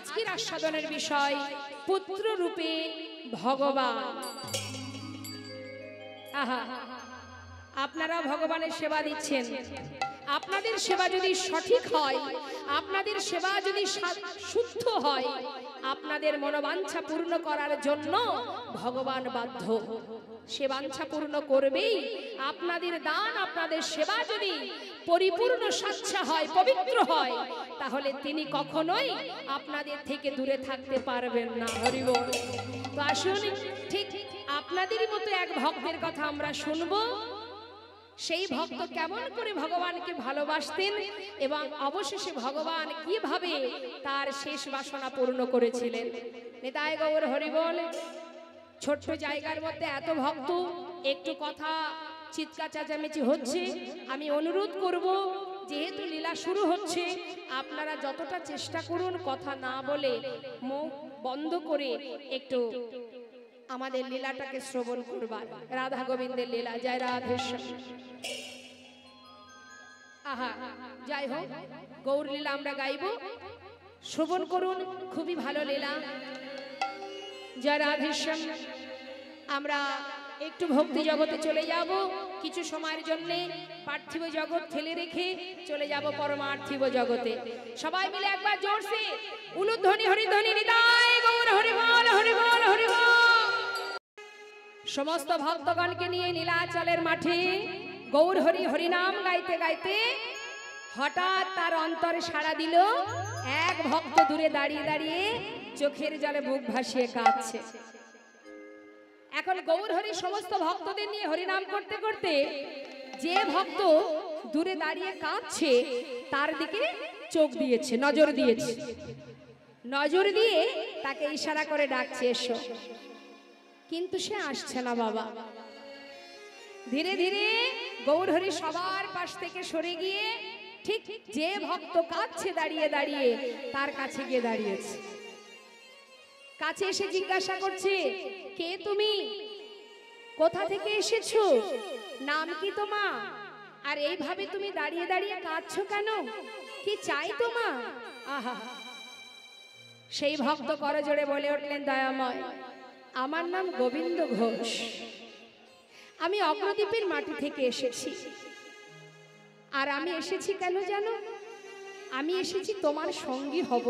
আজকের আস্বাদনের বিষয় পুত্র রূপে ভগবান। আহা, আপনারা ভগবানের সেবা দিচ্ছেন, আপনাদের সেবা যদি সঠিক হয়, আপনাদের সেবা যদি শুদ্ধ হয়, আপনাদের মনোবাঞ্ছা পূর্ণ করার জন্য ভগবান বাধ্য, সে বাঞ্ছা পূর্ণ করবেই। আপনাদের দান, আপনাদের সেবা যদি পরিপূর্ণ স্বচ্ছা হয়, পবিত্র হয়, তাহলে তিনি কখনোই আপনাদের থেকে দূরে থাকতে পারবেন না। হরি বল। তো আসুন, ঠিক আপনাদেরই মতো এক ভক্তের কথা আমরা শুনবো। সেই ভক্ত কেমন করে ভগবানকে ভালোবাসতেন এবং অবশেষে ভগবান কিভাবে তার শেষ বাসনা পূর্ণ করেছিলেন। নিতাই গৌর হরি বল। ছোট্ট জায়গার মধ্যে এত ভক্ত, একটু কথা চিৎকার চেঁচামেচি হচ্ছে। আমি অনুরোধ করব, যেহেতু লীলা শুরু হচ্ছে, আপনারা যতটা চেষ্টা করুন কথা না বলে, মুখ বন্ধ করে একটু আমাদের লীলাটাকে শ্রবণ করবার। রাধা গোবিন্দের লীলা। জয় রাধেশ্যাম। আহা, যাই হোক, গৌর লীলা আমরা গাইব, শ্রবণ করুন, খুবই ভালো লীলা। জয় রাধেশ্যাম। আমরা একটু ভক্তি জগতে চলে যাব, কিছু সময়ের জন্য পার্থিব জগৎ ফেলে রেখে চলে যাব পরমার্থিব জগতে। সবাই মিলে একবার জোরসে উলুধ্বনি হরিধ্বনি নিতাই গৌর হরি বল, হরি বল, হরি বল। সমস্ত ভক্তগণকে নিয়ে নীলাচলের মাঠে গৌর হরি হরিনাম গাইতে গাইতে হঠাৎ তার অন্তরে সাড়া দিল। এক ভক্ত দূরে দাঁড়িয়ে দাঁড়িয়ে চোখের জলে বুক ভাসিয়ে কাঁদছে। এখন গৌর হরি সমস্ত ভক্তদের নিয়ে হরিনাম করতে করতে যে ভক্ত দূরে দাঁড়িয়ে কাঁদছে তার দিকে চোখ দিয়েছে, নজর দিয়েছে। নজর দিয়ে তাকে ইশারা করে ডাকছে, এসো। কিন্তু সে আসছে না বাবা। ধীরে ধীরে গৌর হরি সবার পাশ থেকে সরে গিয়ে ঠিক যে ভক্ত কাঁদছে দাঁড়িয়ে দাঁড়িয়ে তার কাছে গিয়ে দাঁড়িয়েছে। কাছে এসে জিজ্ঞাসা করছে, কে তুমি? কোথা থেকে এসেছো? নাম কি তোমার? আর এইভাবে তুমি দাঁড়িয়ে দাঁড়িয়ে কাঁদছো কেন? কি চাই তোমার? আহা, সেই ভক্ত করজোড়ে বলে উঠলেন, দয়াময়, আমার নাম গোবিন্দ ঘোষ। আমি অগ্রদ্বীপের মাটি থেকে এসেছি। আর আমি এসেছি কেন জানো? আমি এসেছি তোমার সঙ্গী হব।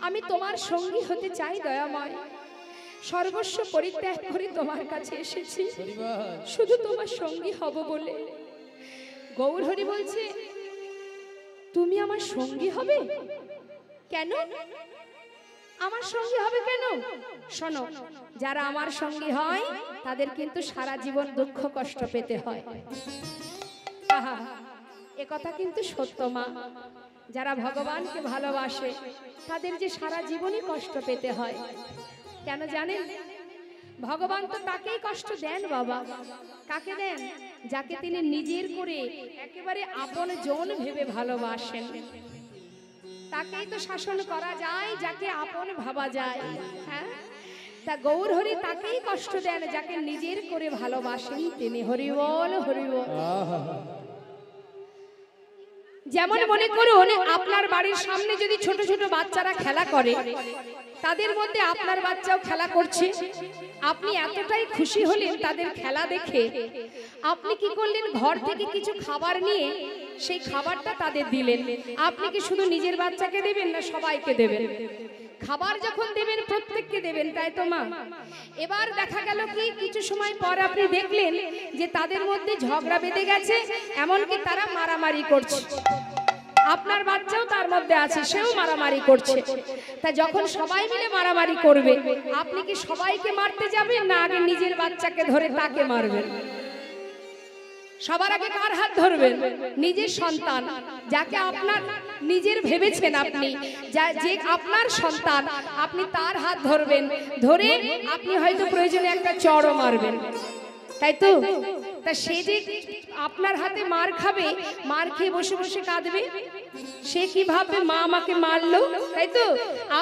আমি তোমার সঙ্গী হতে চাই দয়াময়। সর্বস্ব পরিত্যাগ করে তোমার কাছে এসেছি শুধু তোমার সঙ্গী হব বলে। গৌর হরি বলছে, তুমি আমার সঙ্গী হবে? কেন আমার সঙ্গী হবে কেন? শোনো, যারা আমার সঙ্গী হয় তাদের কিন্তু সারা জীবন দুঃখ কষ্ট পেতে হয়। আহা, এ কথা কিন্তু সত্য মা। যারা ভগবানকে ভালোবাসে তাদের যে সারা জীবনই কষ্ট পেতে হয়। কেন জানেন? ভগবান তো তাকেই কষ্ট দেন বাবা। কাকে দেন? যাকে তিনি নিজের করে একেবারে আপন জন ভেবে ভালোবাসেন। তাকেই তো শাসন করা যায় যাকে আপন ভাবা যায়। হ্যাঁ, তা গৌর হরি তাকেই কষ্ট দেন যাকে নিজের করে ভালোবাসেন তিনি। হরি বল, হরি বল। যেমন মনে করুন, আপনার বাড়ির সামনে যদি ছোট ছোট বাচ্চারা খেলা করে, তাদের মধ্যে আপনার বাচ্চাও খেলা করছে, আপনি এতটাই খুশি হলেন তাদের খেলা দেখে, আপনি কি করলেন? ঘর থেকে কিছু খাবার নিয়ে সেই খাবারটা তাদের দিলেন। আপনি কি শুধু নিজের বাচ্চাকে দেবেন না সবাইকে দেবেন? খাবার যখন দেবেন প্রত্যেককে দেবেন, তাই তো মা? এবার দেখা গেল কি, কিছু সময় পর আপনি দেখলেন যে তাদের মধ্যে ঝগড়া বেঁধে গেছে, এমনকি তারা মারামারি করছে। আপনার বাচ্চাও তার মধ্যে আছে, সেও মারামারি করছে। তা যখন সবাই মিলে মারামারি করবে, আপনি কি সবাইকে মারতে যাবেন না আগে নিজের বাচ্চাকে ধরে তাকে মারবেন? সবার আগে কার হাত ধরবেন? নিজের সন্তান, যাকে আপনার নিজের ভেবেছেন আপনি, যে আপনার সন্তান, আপনি তার হাত ধরবেন। ধরে আপনি হয়তো প্রয়োজনে একটা চড়ও মারবেন, তাই তো? তা সে যে আপনার হাতে মার খাবে, মার খেয়ে বসে বসে কাঁদবে, সে কি ভাববে? মা আমাকে মারলো, তাই তো?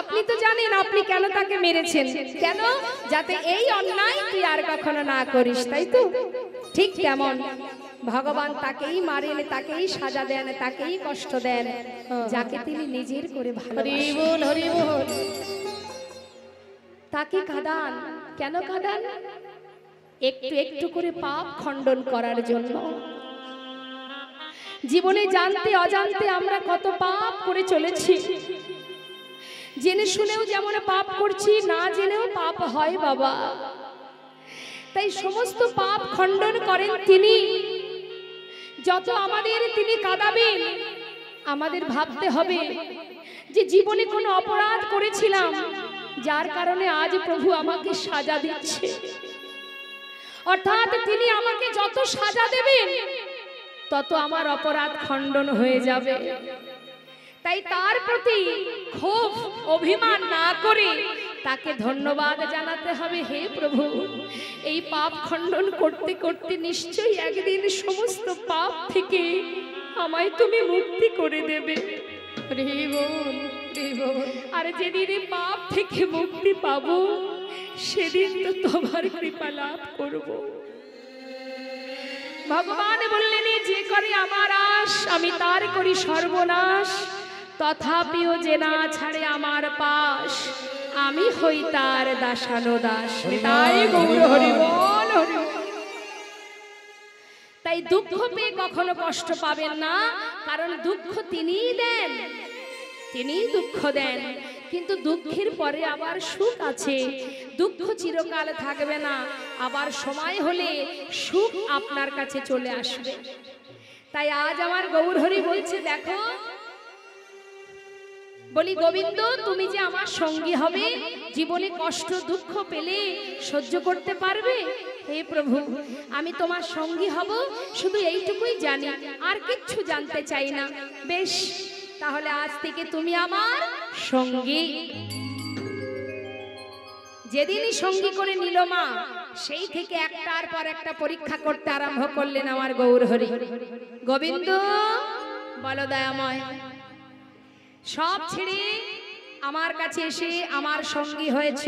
আপনি তো জানেন আপনি কেন তাকে মেরেছেন। কেন? যাতে এই অন্যায় তুই আর কখনো না করিস, তাই তো? ঠিক তেমন ভগবান তাকেই মারেন, তাকেই সাজা দেন, তাকেই কষ্ট দেন যাকে তিনি নিজের করে ভালোবাসেন। তাকে কাঁদান। কেন কাঁদান? একটু একটু করে পাপ খণ্ডন করার জন্য। জীবনে জানতে অজান্তে আমরা কত পাপ করে চলেছি। জেনে শুনেও যেমন পাপ করছি, না জেনেও পাপ হয় বাবা। তাই সমস্ত পাপ খণ্ডন করেন তিনি। যত আমাদের তিনি কাঁদাবেন, আমাদের ভাবতে হবে যে জীবনে কোনো অপরাধ করেছিলাম যার কারণে আজ প্রভু আমাকে সাজা দিচ্ছে। অর্থাৎ তিনি আমাকে যত সাজা দেবেন তত আমার অপরাধ খণ্ডন হয়ে যাবে। তাই তার প্রতি ক্ষোভ অভিমান না করে তাকে ধন্যবাদ জানাতে হবে। হে প্রভু, এই পাপ খণ্ডন করতে করতে নিশ্চয়ই একদিন সমস্ত পাপ থেকে আমায় তুমি মুক্তি করে দেবে। আর যেদিন পাপ থেকে মুক্তি পাবো সেদিন তো তোমার কৃপা লাভ করব। ভগবান বললেন, যে করে আমার আশ আমি তার করি সর্বনাশ, তথাপিও যে না ছাড়ে আমার পাশ আমি হই তার দাসানুদাস। তাই গৌর হরি বল, হরি। তাই দুঃখ পেয়ে কখনো কষ্ট পাবেন না, কারণ দুঃখ তিনিই দেন, তিনিই দুঃখ দেন। কিন্তু দুঃখের পরে আবার সুখ আছে। দুঃখ চিরকাল থাকবে না, আবার সময় হলে সুখ আপনার কাছে চলে আসবে। তাই আজ আমার গৌর হরি বলছে, দেখো বলি গোবিন্দ, তুমি যে আমার সঙ্গী হবে, জীবনে কষ্ট দুঃখ পেলে সহ্য করতে পারবে? হে প্রভু, আমি তোমার সঙ্গী হব, শুধু এইটুকুই জানি, আর কিচ্ছু জানতে চাই না। বেশ, তাহলে আজ থেকে তুমি আমার সঙ্গী। যেদিনই সঙ্গী করে নিল মা, সেই থেকে একটার পর একটা পরীক্ষা করতে আরম্ভ করলেন আমার গৌর হরি। গোবিন্দ বলো দয়াময়, সব ছেড়ে আমার কাছে এসে আমার সঙ্গী হয়েছ।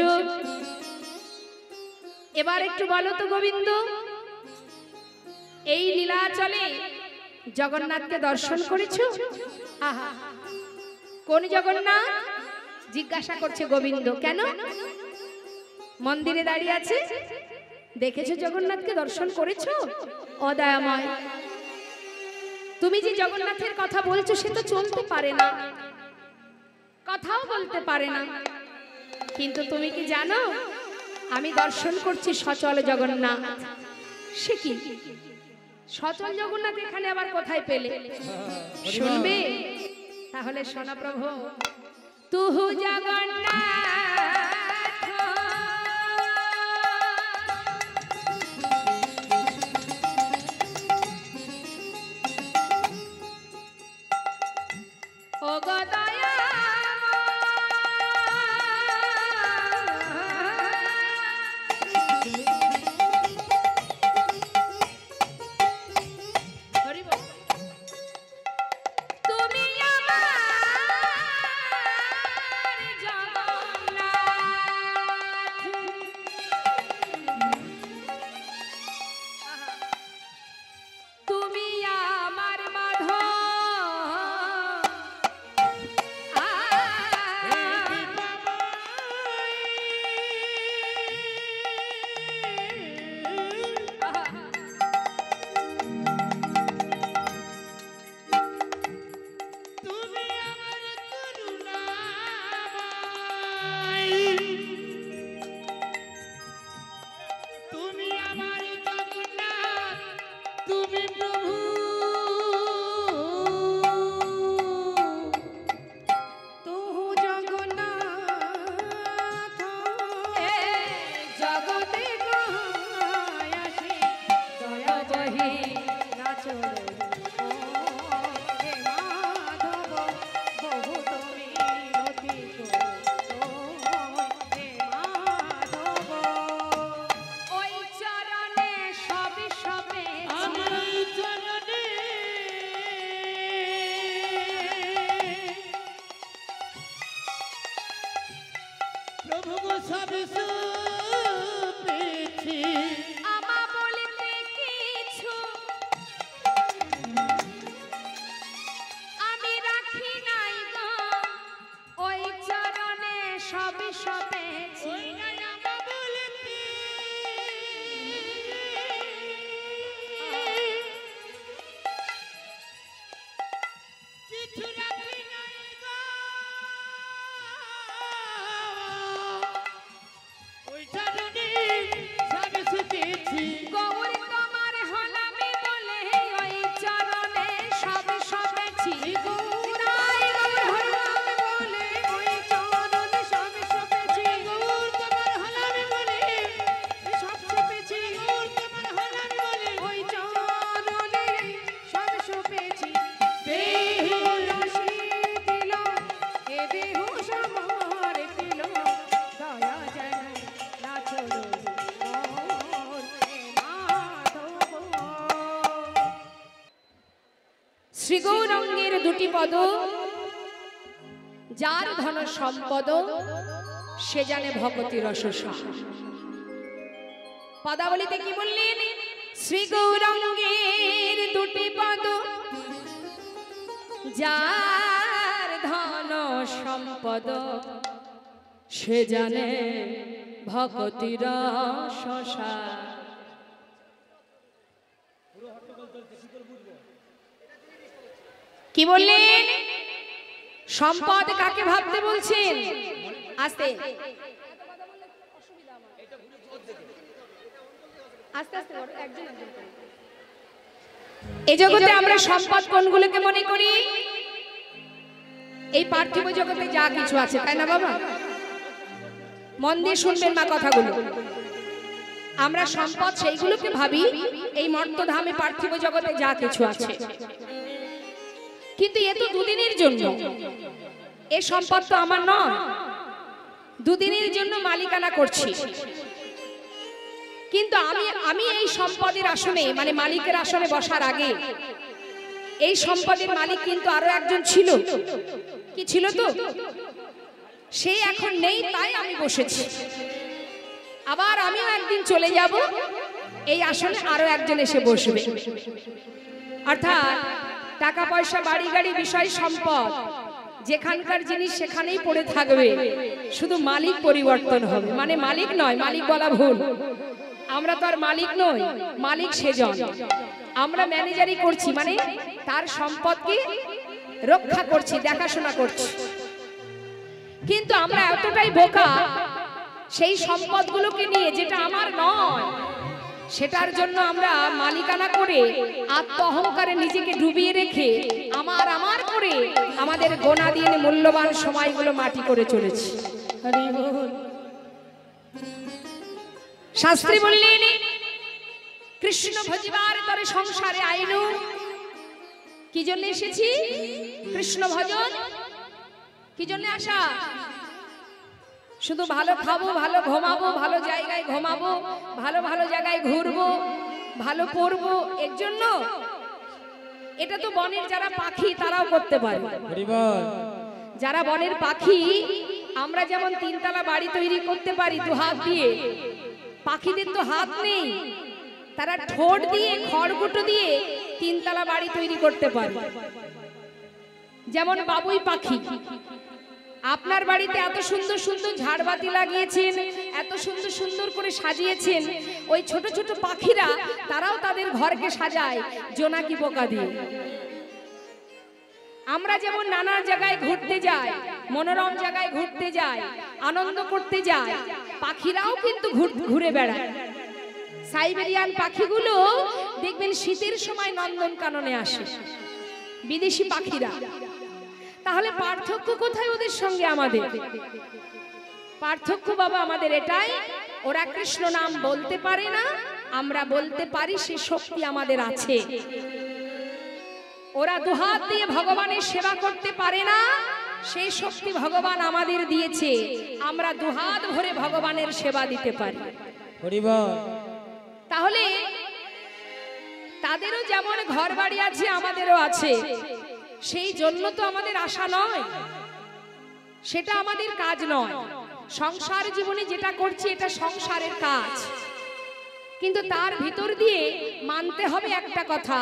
এবার একটু বলো তো গোবিন্দ, এই নীলাচলে জগন্নাথকে দর্শন করেছো? আহা, কোন জগন্নাথ? জিজ্ঞাসা করছে গোবিন্দ। কেন? মন্দিরে দাঁড়িয়ে আছে, দেখেছো জগন্নাথকে দর্শন করেছো? অদয়াময়, তুমি যে জগন্নাথের কথা বলছো সে তো চলতে পারে না, কথাও বলতে পারে না, কিন্তু তুমি কি জানো আমি দর্শন করছি সচল জগন্নাথ। সে কি সচল জগন্নাথ এখানে আবার কোথায় পেলে? শুনবে? তাহলে শোনো প্রভু। তুহু জগন্নাথ ও গদয়া শ্রী গৌরাঙ্গের দুটি পদ, যার ধন সম্পদ সে জানে ভগতি রসসা। পদাবলিতে কি বললেন? শ্রী গৌরাঙ্গের দুটি পদ, যার ধন সম্পদ সে জানে ভগতি রসসা। কি বললেন? সম্পদ কাকে ভাবতে বলছেন? আস্তে আস্তে আস্তে এই জগতে আমরা সম্পদ কোনগুলোকে মনে করি? এই পার্থিব জগতে যা কিছু আছে, তাই না বাবা? মন দিয়ে শুনবেন মা কথাগুলো। আমরা সম্পদ সেইগুলোকে ভাবি এই মর্তধামে পার্থিব জগতে যা কিছু আছে, কিন্তু এ তো দুদিনের জন্য। এই সম্পদ তো আমার নয়, দুদিনের জন্য মালিকানা করছি। কিন্তু আমি এই সম্পদের আসনে, মানে মালিকের আসনে বসার আগে এই সম্পদের মালিক কিন্তু আরো একজন ছিল। কি ছিল? তো সে এখন নেই, তাই আমি বসেছি। আবার আমিও একদিন চলে যাব, এই আসনে আরো একজন এসে বসবে। অর্থাৎ টাকা পয়সা, বাড়ি গাড়ি, বিষয় সম্পদ, যেখানকার জিনিস সেখানেই পড়ে থাকবে, শুধু মালিক পরিবর্তন হবে। মানে মালিক নয়, মালিক বলা ভুল, আমরা তো আর মালিক নই, মালিক সেজন। আমরা ম্যানেজারই করছি, মানে তার সম্পদকে রক্ষা করছি, দেখাশোনা করছি। কিন্তু আমরা এতটাই বোকা, সেই সম্পদগুলোকে নিয়ে যেটা আমার নয় সেটার জন্য আমরা মালিকানা করে আত্ম অহংকারে নিজেকে ডুবিয়ে রেখে আমার আমার করে আমাদের গোনা দিয়ে মূল্যবান সময়গুলো মাটি করে চলেছি। শাস্ত্রী বললেন, কৃষ্ণ ভজিবার তরে সংসারে আইনু। কি জন্য এসেছি? কৃষ্ণ ভজন। কি জন্য আসা? শুধু ভালো খাবো, ভালো ঘুমাবো, ভালো জায়গায় ঘুমাবো, ভালো ভালো জায়গায় ঘুরবো, ভালো পড়বো, এর জন্য? এটা তো বনের যারা পাখি তারাও করতে পারে। যারা বনের পাখি, আমরা যেমন তিনতলা বাড়ি তৈরি করতে পারি দু হাত দিয়ে, পাখিদের তো হাত নেই, তারা ঠোঁট দিয়ে, খড়গুটো দিয়ে তিনতলা বাড়ি তৈরি করতে পারে। যেমন বাবুই পাখি, আপনার বাড়িতে এত সুন্দর সুন্দর ঝাড়বাতি লাগিয়েছেন, এত সুন্দর সুন্দর করে সাজিয়েছেন, ওই ছোট ছোট পাখিরা তারাও তাদের ঘরকে সাজায় জোনাকি পোকা দিয়ে। আমরা যেমন নানা জায়গায় ঘুরতে যাই, মনোরম জায়গায় ঘুরতে যাই, আনন্দ করতে যাই, পাখিরাও কিন্তু ঘুরে বেড়ায়। সাইবেরিয়ান পাখিগুলো দেখবেন শীতের সময় নন্দনকাননে আসে, বিদেশি পাখিরা। তাহলে পার্থক্য কোথায় ওদের সঙ্গে আমাদের? পার্থক্য বাবা আমাদের এটাই, ওরা কৃষ্ণ নাম বলতে পারে না, আমরা বলতে পারি, সে শক্তি আমাদের আছে। ওরা দুহাত দিয়ে ভগবানের সেবা করতে পারে না, সেই শক্তি ভগবান আমাদের দিয়েছে, আমরা দুহাত ভরে ভগবানের সেবা দিতে পারি। তাহলে তাদেরও যেমন ঘর বাড়ি আছে, আমাদেরও আছে, সেই জন্য তো আমাদের আশা নয়, সেটা আমাদের কাজ নয়। সংসার জীবনে যেটা করছি এটা সংসারের কাজ, কিন্তু তার ভিতর দিয়ে মানতে হবে একটা কথা,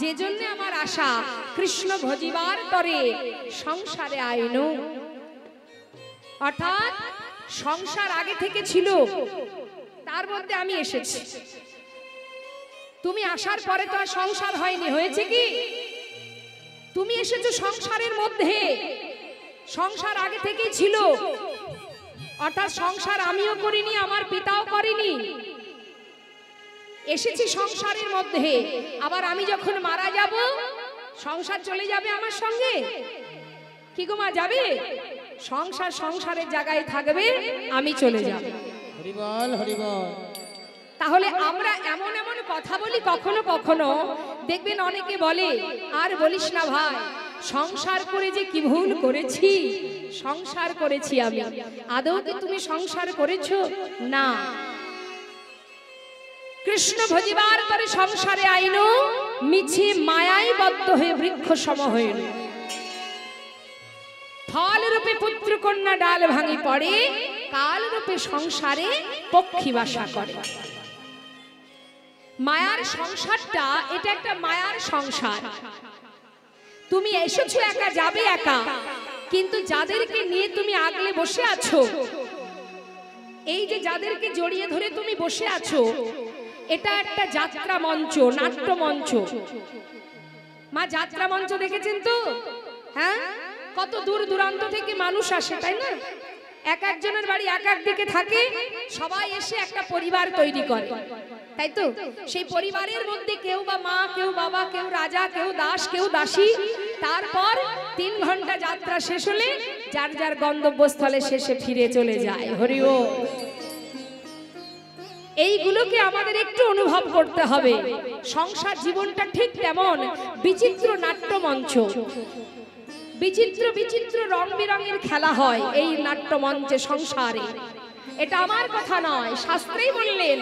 যে জন্য আমার আশা, কৃষ্ণ ভজিবার তরে সংসারে আইনু। অর্থাৎ সংসার আগে থেকে ছিল, তার মধ্যে আমি এসেছি। তুমি আসার পরে তো আর সংসার হয়নি, হয়েছে কি? তুমি এসেছো সংসারের মধ্যে, সংসার আগে থেকেই ছিল। অর্থাৎ সংসার আমিও করিনি, আমার পিতাও করেনি, এসেছি সংসারের মধ্যে। আবার আমি যখন মারা যাব, সংসার চলে যাবে আমার সঙ্গে। কি গো মা, যাবে? সংসার সংসারের জায়গায় থাকবে, আমি চলে যাব। হরিবল হরিবল। তাহলে আমরা এমন এমন কথা বলি, কখনো কখনো দেখবেন অনেকে বলে, আর বলিস না ভাই, সংসার করে যে কি ভুল করেছি, সংসার করেছি আমি। আদৌ কি তুমি সংসার করেছো? না। কৃষ্ণ ভজিবার তরে সংসারে আইনু। মিছে মায়ায় বদ্ধ হয়ে বৃক্ষ সম হইল। ফল রূপে পুত্র কন্যা ডাল ভাঙি পড়ে, কাল রূপে সংসারে পক্ষী বাসা করে। মায়ার সংসারটা এটা একটা মায়ার সংসার। তুমি এসেছো একা, যাবে একা, কিন্তু যাদেরকে নিয়ে তুমি আগলে বসে আছো, এই যে যাদেরকে জড়িয়ে ধরে তুমি বসে আছো, এটা একটা যাত্রা মঞ্চ, নাট্য মঞ্চ। মা যাত্রা মঞ্চ দেখেছেন তো? হ্যাঁ, কত দূর দূরান্ত থেকে মানুষ আসে, তাই না? এক একজনের বাড়ি এক এক দিকে থাকে, সবাই এসে একটা পরিবার তৈরি করে, তাই তো? সেই পরিবারের মধ্যে কেউ বা মা, কেউ বাবা, কেউ রাজা, কেউ দাস, কেউ দাসী। তারপর 3 ঘন্টা যাত্রা শেষ হলে যার যার গন্তব্যস্থলে শেষে ফিরে চলে যায়। হরি বল। এইগুলোকে আমাদের একটু অনুভব করতে হবে। সংসার জীবনটা ঠিক তেমন বিচিত্র নাট্য মঞ্চ। বিচিত্র বিচিত্র রং বেরঙের খেলা হয় এই নাট্য মঞ্চে, সংসারে। এটা আমার কথা নয়, শাস্ত্রেই বললেন।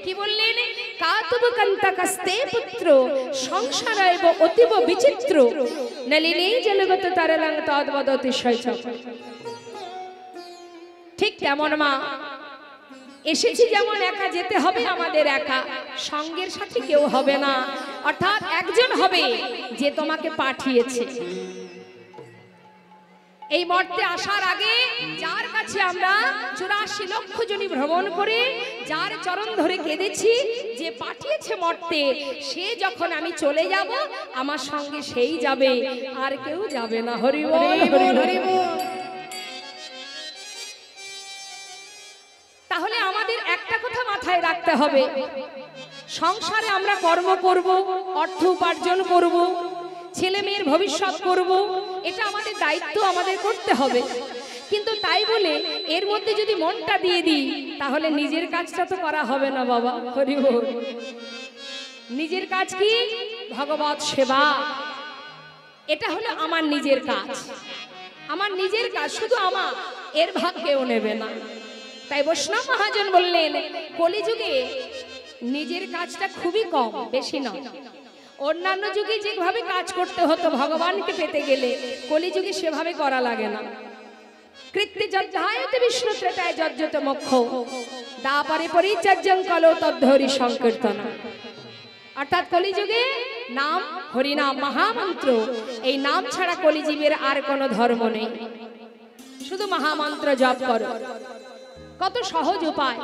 কি বললেন? কাতুব কান্তাকাস্তে পুত্র সংসারায়ব অতীব বিচিত্র নলিনী জলগত তারলং তদ্বদতি শৈচক। ঠিক তেমন মা, এসেছি যেমন একা যেতে হবে আমাদের, একা, সঙ্গের সাথে কেউ হবে না। অর্থাৎ একজন হবে যে তোমাকে পাঠিয়েছে। এই মর্তে আসার আগে যার কাছে আমরা 84 লক্ষ জনি ভ্রমণ করে যার চরণ ধরে কেঁদেছি, যে পাঠিয়েছে মর্তে, সে যখন আমি চলে যাব আমার সঙ্গে সেই যাবে, আর কেউ যাবে না। হরি বল, হরি বল। তাহলে আমাদের একটা কথা মাথায় রাখতে হবে, সংসারে আমরা কর্ম করব, অর্থ উপার্জন করব, ছেলে মেয়ের ভবিষ্যৎ করব, এটা আমাদের দায়িত্ব, আমাদের করতে হবে। কিন্তু তাই বলে এর মধ্যে যদি মনটা দিয়ে দিই, তাহলে নিজের কাজটা তো করা হবে না বাবা। হরি বল। নিজের কাজ কি? ভগবত সেবা। এটা হলো আমার নিজের কাজ, আমার নিজের কাজ, শুধু আমার, এর ভাগ কেউ নেবে না। তাই বৈষ্ণব মহাজন বললেন, কলিযুগে নিজের কাজটা খুবই কম, বেশি নয়। অন্যান্য যুগে যেভাবে কাজ করতে হতো ভগবানকে পেতে গেলে, কলিযুগে সেভাবে করা লাগে না। কৃত্যে যজ্ঞায়তে বিষ্ণু ত্রেতায় যজ্ঞত মোক্ষ দাপরে পরিচর্যং কলো তদ্ধরি সংকীর্তন। অর্থাৎ কলিযুগে নাম, হরিনাম মহামন্ত্র, এই নাম ছাড়া কলিজীবের আর কোনো ধর্ম নেই। শুধু মহামন্ত্র জপ করো। কত সহজ উপায়,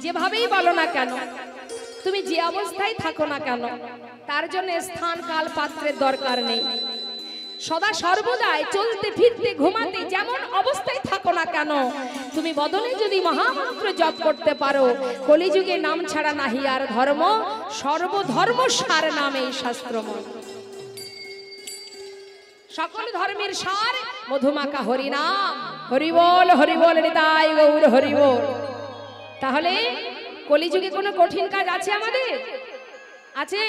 যেভাবেই বলো না কেন, তুমি যে অবস্থায় থাকো না কেন, তার জন্য স্থান কাল পাত্রের দরকার নেই। সদা সর্বদাই চলতে ফিরতে ঘুমাতে যেমন অবস্থায় থাকো না কেন, তুমি বদলে যদি মহামন্ত্র জপ করতে পারো, কলিযুগে নাম ছাড়া নাহি আর ধর্ম, সর্বধর্ম সার নামে শাস্ত্রময়। সকল ধর্মের সার মধুমাখা হরিনাম। হরি বল, হরি বল, নিতাই গৌর হরি বল। তাহলে কলিযুগে কোনো কঠিন কাজ আছে আমাদের? আছে?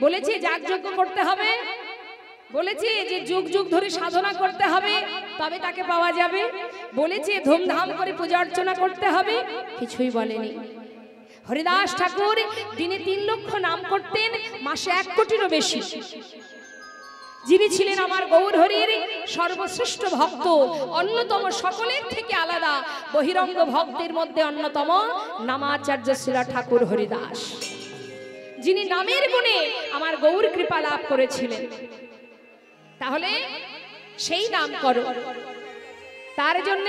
বলেছে যাগযজ্ঞ করতে হবে, বলেছে যে যুগ যুগ ধরে সাধনা করতে হবে তবে তাকে পাওয়া যাবে, বলেছে ধুমধাম করে পূজা অর্চনা করতে হবে, কিছুই বলেনি। হরিদাস ঠাকুর দিনে 3 লক্ষ নাম করতেন, মাসে 1 কোটিরও বেশি। যিনি ছিলেন আমার গৌর হরির সর্বশ্রেষ্ঠ ভক্ত, অন্যতম, সকলের থেকে আলাদা বহিরঙ্গ ভক্তের মধ্যে অন্যতম নামাচার্য শিলা ঠাকুর হরিদাস, যিনি নামের গুণে আমার গৌর কৃপা লাভ করেছিলেন। তাহলে সেই নাম করো, তার জন্য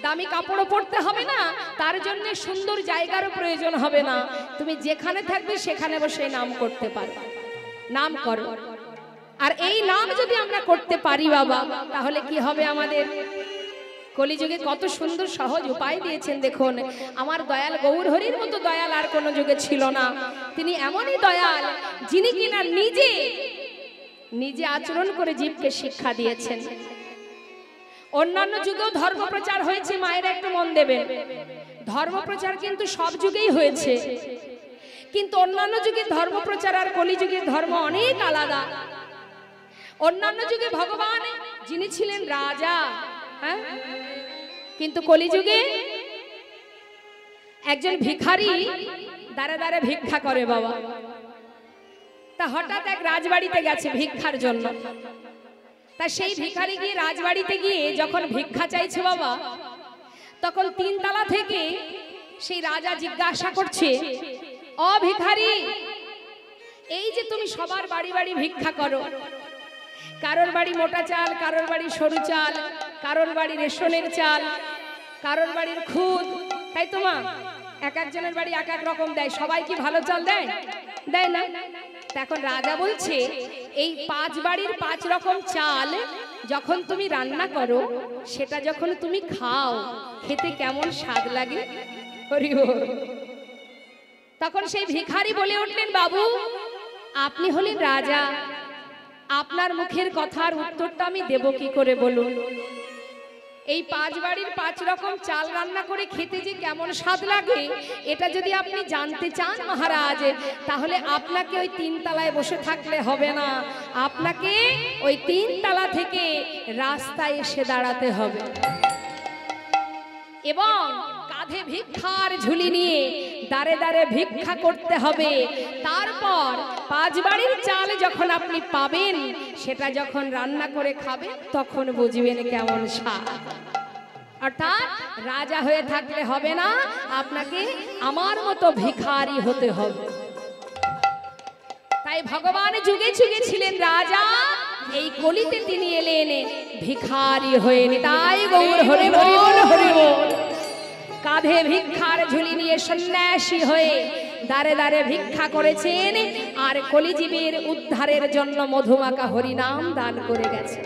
দামি কাপড়ও পরতে হবে না, তার জন্য সুন্দর জায়গারও প্রয়োজন হবে না। তুমি যেখানে থাকবে সেখানে বসে নাম করতে পারো। নাম করো। আর এই নাম যদি আমরা করতে পারি বাবা, তাহলে কি হবে আমাদের? কলিযুগে কত সুন্দর সহজ উপায় দিয়েছেন দেখুন। আমার দয়াল গৌর হরির মতো দয়াল আর কোনো যুগে ছিল না। তিনি এমনই দয়াল যিনি কিনা নিজে নিজে আচরণ করে জীবকে শিক্ষা দিয়েছেন। অন্যান্য যুগেও ধর্ম প্রচার হয়েছে, মায়েরা একটু মন দেবেন। ধর্ম প্রচার কিন্তু সব যুগেই হয়েছে, কিন্তু অন্যান্য যুগের ধর্ম প্রচার আর কলিযুগের ধর্ম অনেক আলাদা। অন্যান্য যুগে ভগবান যিনি ছিলেন রাজা, হ্যাঁ, কিন্তু কলিযুগে একজন ভিখারি দ্বারে দ্বারে ভিক্ষা করে বাবা। তা হঠাৎ এক রাজবাড়িতে গেছে ভিক্ষার জন্য। তা সেই ভিখারি গিয়ে রাজবাড়িতে গিয়ে যখন ভিক্ষা চাইছে বাবা, তখন 3 তলা থেকে সেই রাজা জিজ্ঞাসা করছে, ও ভিখারি, এই যে তুমি সবার বাড়ি বাড়ি ভিক্ষা করো, কারোর বাড়ি মোটা চাল, কারোর বাড়ি সরু চাল, কারোর বাড়ি রেশনের চাল, কারোর বাড়ির খুদ, তাই তো মা? এক একজনের বাড়ি এক এক রকম দেয়। সবাই কি ভালো চাল দেয়? দেয় না। এখন রাজা বলছে, এই 5 বাড়ির 5 রকম চাল যখন তুমি রান্না করো, সেটা যখন তুমি খাও, খেতে কেমন স্বাদ লাগে। হরি বল। তখন সেই ভিখারি বলে উঠলেন, বাবু আপনি হলেন রাজা, আপনার মুখের কথার উত্তরটা আমি দেব কি করে বলুন? এই 5 বাড়ির 5 রকম চাল রান্না করে খেতে যে কেমন স্বাদ লাগে, এটা যদি আপনি জানতে চান মহারাজ, তাহলে আপনাকে ওই 3 তলায় বসে থাকলে হবে না, আপনাকে ওই 3 তলা থেকে রাস্তায় এসে দাঁড়াতে হবে এবং কাঁধে ভিক্ষার ঝুলি নিয়ে দাঁড়ে দাঁড়ে ভিক্ষা করতে হবে। তারপর 5 বাড়ির চাল যখন আপনি পাবেন, সেটা যখন রান্না করে খাবেন, তখন বুঝবেন কেমন স্বাদ। অর্থাৎ রাজা হয়ে থাকলে হবে না, আপনাকে আমার মতো ভিখারি হতে হবে। তাই ভগবান যুগে যুগে ছিলেন রাজা, এই কলিতে তিনি এলেন ভিখারি হয়ে। তাই গৌর হরি বল, হরি বল। কাঁধে ভিক্ষার ঝুলি নিয়ে সন্ন্যাসী হয়ে দাঁড়ে দাঁড়ে ভিক্ষা করেছেন, আর কলিজীবের উদ্ধারের জন্য মধুমাকা হরিনাম দান করে গেছেন।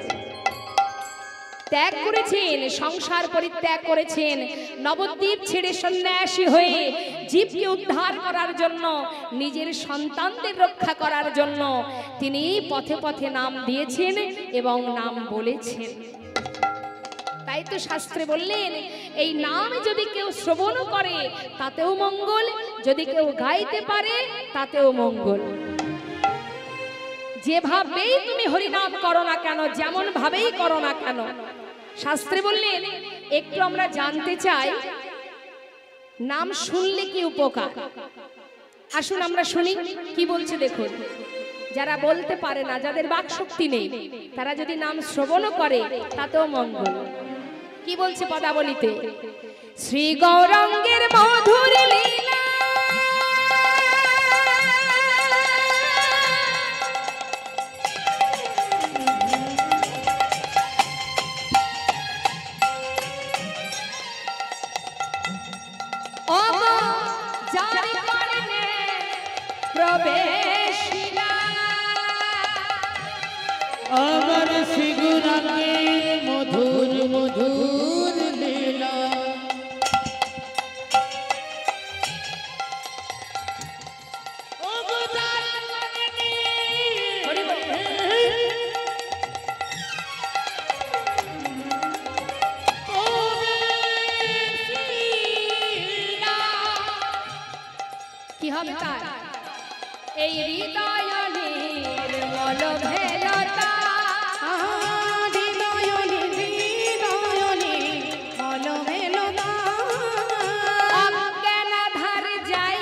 ত্যাগ করেছেন, সংসার পরিত্যাগ করেছেন, নবদ্বীপ ছেড়ে সন্ন্যাসী হয়ে জীবকে উদ্ধার করার জন্য, নিজের সন্তানদের রক্ষা করার জন্য তিনি পথে পথে নাম দিয়েছেন এবং নাম বলেছেন। তাই তো শাস্ত্রে বললেন, এই নাম যদি কেউ শ্রবণ করে তাতেও মঙ্গল, যদি কেউ গাইতে পারে তাতেও মঙ্গল। যেভাবেই তুমি হরিনাম করো না কেন, যেমন ভাবেই করো না কেন, শাস্ত্রে বললেন একটু আমরা জানতে চাই নাম শুনলে কি উপকার। আসুন আমরা শুনি কি বলছে। দেখুন, যারা বলতে পারে না, যাদের বাক শক্তি নেই, তারা যদি নাম শ্রবণ করে তাতেও মঙ্গল। কি বলছে পদাবলিতে? শ্রী গৌরাঙ্গের মধুর লীলা প্রবেশিলা, আমার শ্রী গৌরাঙ্গের মধুর মধুর লীলা, কি হবে তার? এই হৃদয় নির্মল ভেলতা, অজ্ঞান ধার যাই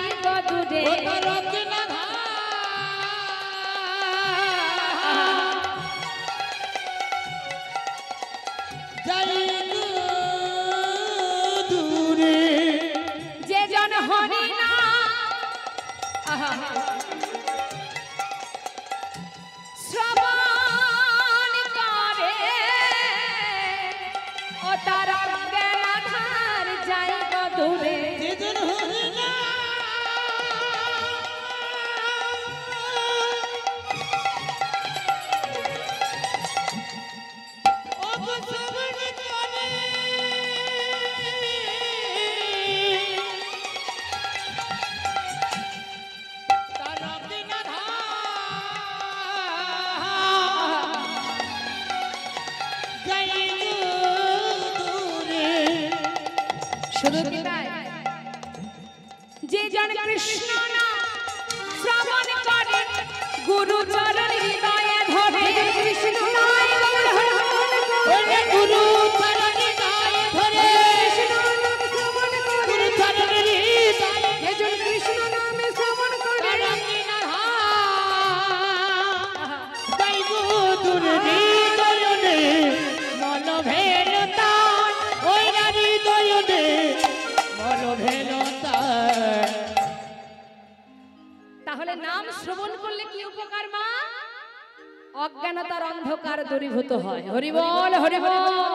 দূরে, যে জন হরি না শ্রবণ করে, ও তার অজ্ঞান ধার যাই দূরে। শুধু কি তাই? যে জন কৃষ্ণ নাম শ্রবণ করে, গুরু চরণ হৃদয়ে ধরে, কৃষ্ণ নাম গুরু চরণ হৃদয়ে ধরে, কৃষ্ণ নাম শ্রবণ করে, গুরু চরণ হৃদয়ে যে জন কৃষ্ণ নামে শ্রবণ করে, শ্রবণ করলে কি উপকার মা? অজ্ঞানতার অন্ধকার দূরীভূত হয়। হরি বল, হরি বল।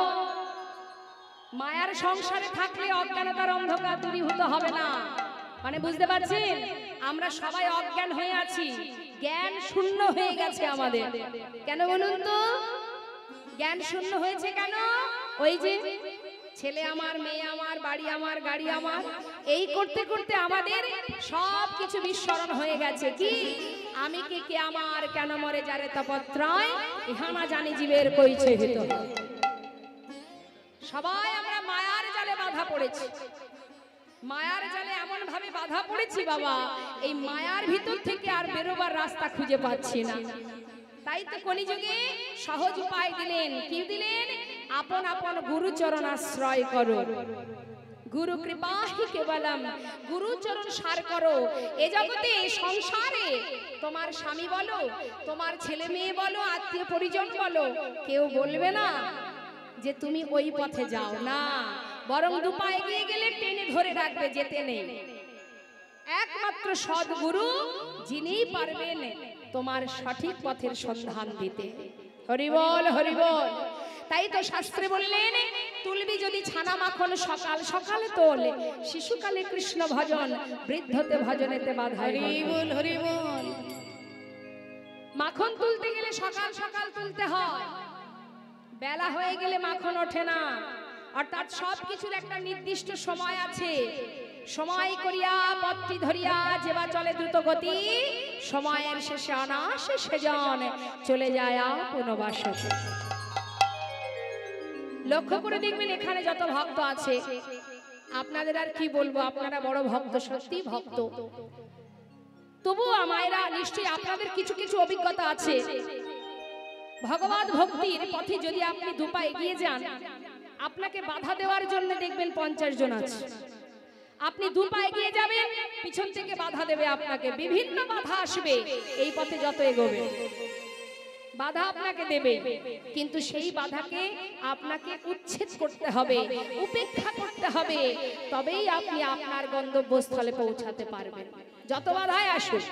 মায়ার সংসারে থাকলে অজ্ঞানতার অন্ধকার দূরীভূত হবে না। মানে বুঝতে পারছেন, আমরা সবাই অজ্ঞান হয়ে আছি, জ্ঞান শূন্য হয়ে গেছে আমাদের। কেন বলুন তো? জ্ঞান শূন্য হয়েছে কেন? ওই যে ছেলে আমার, মেয়ে আমার, বাড়ি আমার, গাড়ি আমার, এই করতে করতে আমাদের সব কিছু বিস্মরণ হয়ে গেছে। কি আমি কে আমার, কেন মরে যারে তপত্রয়, ইহানা জানি জীবের কইছে হিত। সবাই আমরা মায়ার জালে বাধা পড়েছি। মায়ার জালে এমন ভাবে বাধা পড়েছি বাবা, এই মায়ার ভিতর থেকে আর বেরোবার রাস্তা খুঁজে পাচ্ছি না। তাই তো কলিযুগে সহজ উপায় দিলেন। কি দিলেন? আপন আপন গুরুচরণ আশ্রয় করো, গুরু কৃপাহি কেবলম, গুরুচরণ সার করো। এ জগতে সংসারে তোমার স্বামী বলো, তোমার ছেলে মেয়ে বলো, আত্মীয় পরিজন বলো, কেউ বলবে না যে তুমি ওই পথে যাও না, বরং দুপা এগিয়ে গেলে টেনে ধরে রাখবে, যেতে নেই। একমাত্র সদ্গুরু যিনি পারবেন তোমার সঠিক পথের সন্ধান দিতে। হরি বল, হরি বল। তাই তো শাস্ত্রে বললেন, তুলবি যদি ছানা মাখন সকাল সকালে তোল, শিশুকালে কৃষ্ণ ভজন, বৃদ্ধতে ভজনেতে বাধা। হরি বল, হরি বল। মাখন তুলতে গেলে সকাল সকাল তুলতে হয়, বেলা হয়ে গেলে মাখন ওঠে না। অর্থাৎ সবকিছুর একটা নির্দিষ্ট সময় আছে। সময় করিয়া পথটি ধরিয়া যেবা চলে দ্রুত গতি, সময়ের শেষে অনাসে সেজন চলে যায় আপন বাসতে। লক্ষ্য করে দেখবেন এখানে যত ভক্ত আছে, আপনাদের আর কি বলবো, আপনারা বড় ভক্ত, সত্যি ভক্ত। তবুও মায়েরা নিশ্চয়ই আপনাদের কিছু কিছু অভিজ্ঞতা আছে। ভগবত ভক্তির পথে যদি আপনি দুপা এগিয়ে যান, আপনাকে বাধা দেওয়ার জন্য দেখবেন 50 জন আছে। আপনি দুপা এগিয়ে যাবেন, পিছন থেকে বাধা দেবে আপনাকে, বিভিন্ন বাধা আসবে। এই পথে যত এগোবে বাধা আপনাকে দেবে, কিন্তু সেই বাধাকে আপনাকে উচ্ছেদ করতে হবে, উপেক্ষা করতে হবে, তবেই আপনি আপনার গন্তব্যস্থলে পৌঁছাতে পারবেন। যত বাধায় আসুক,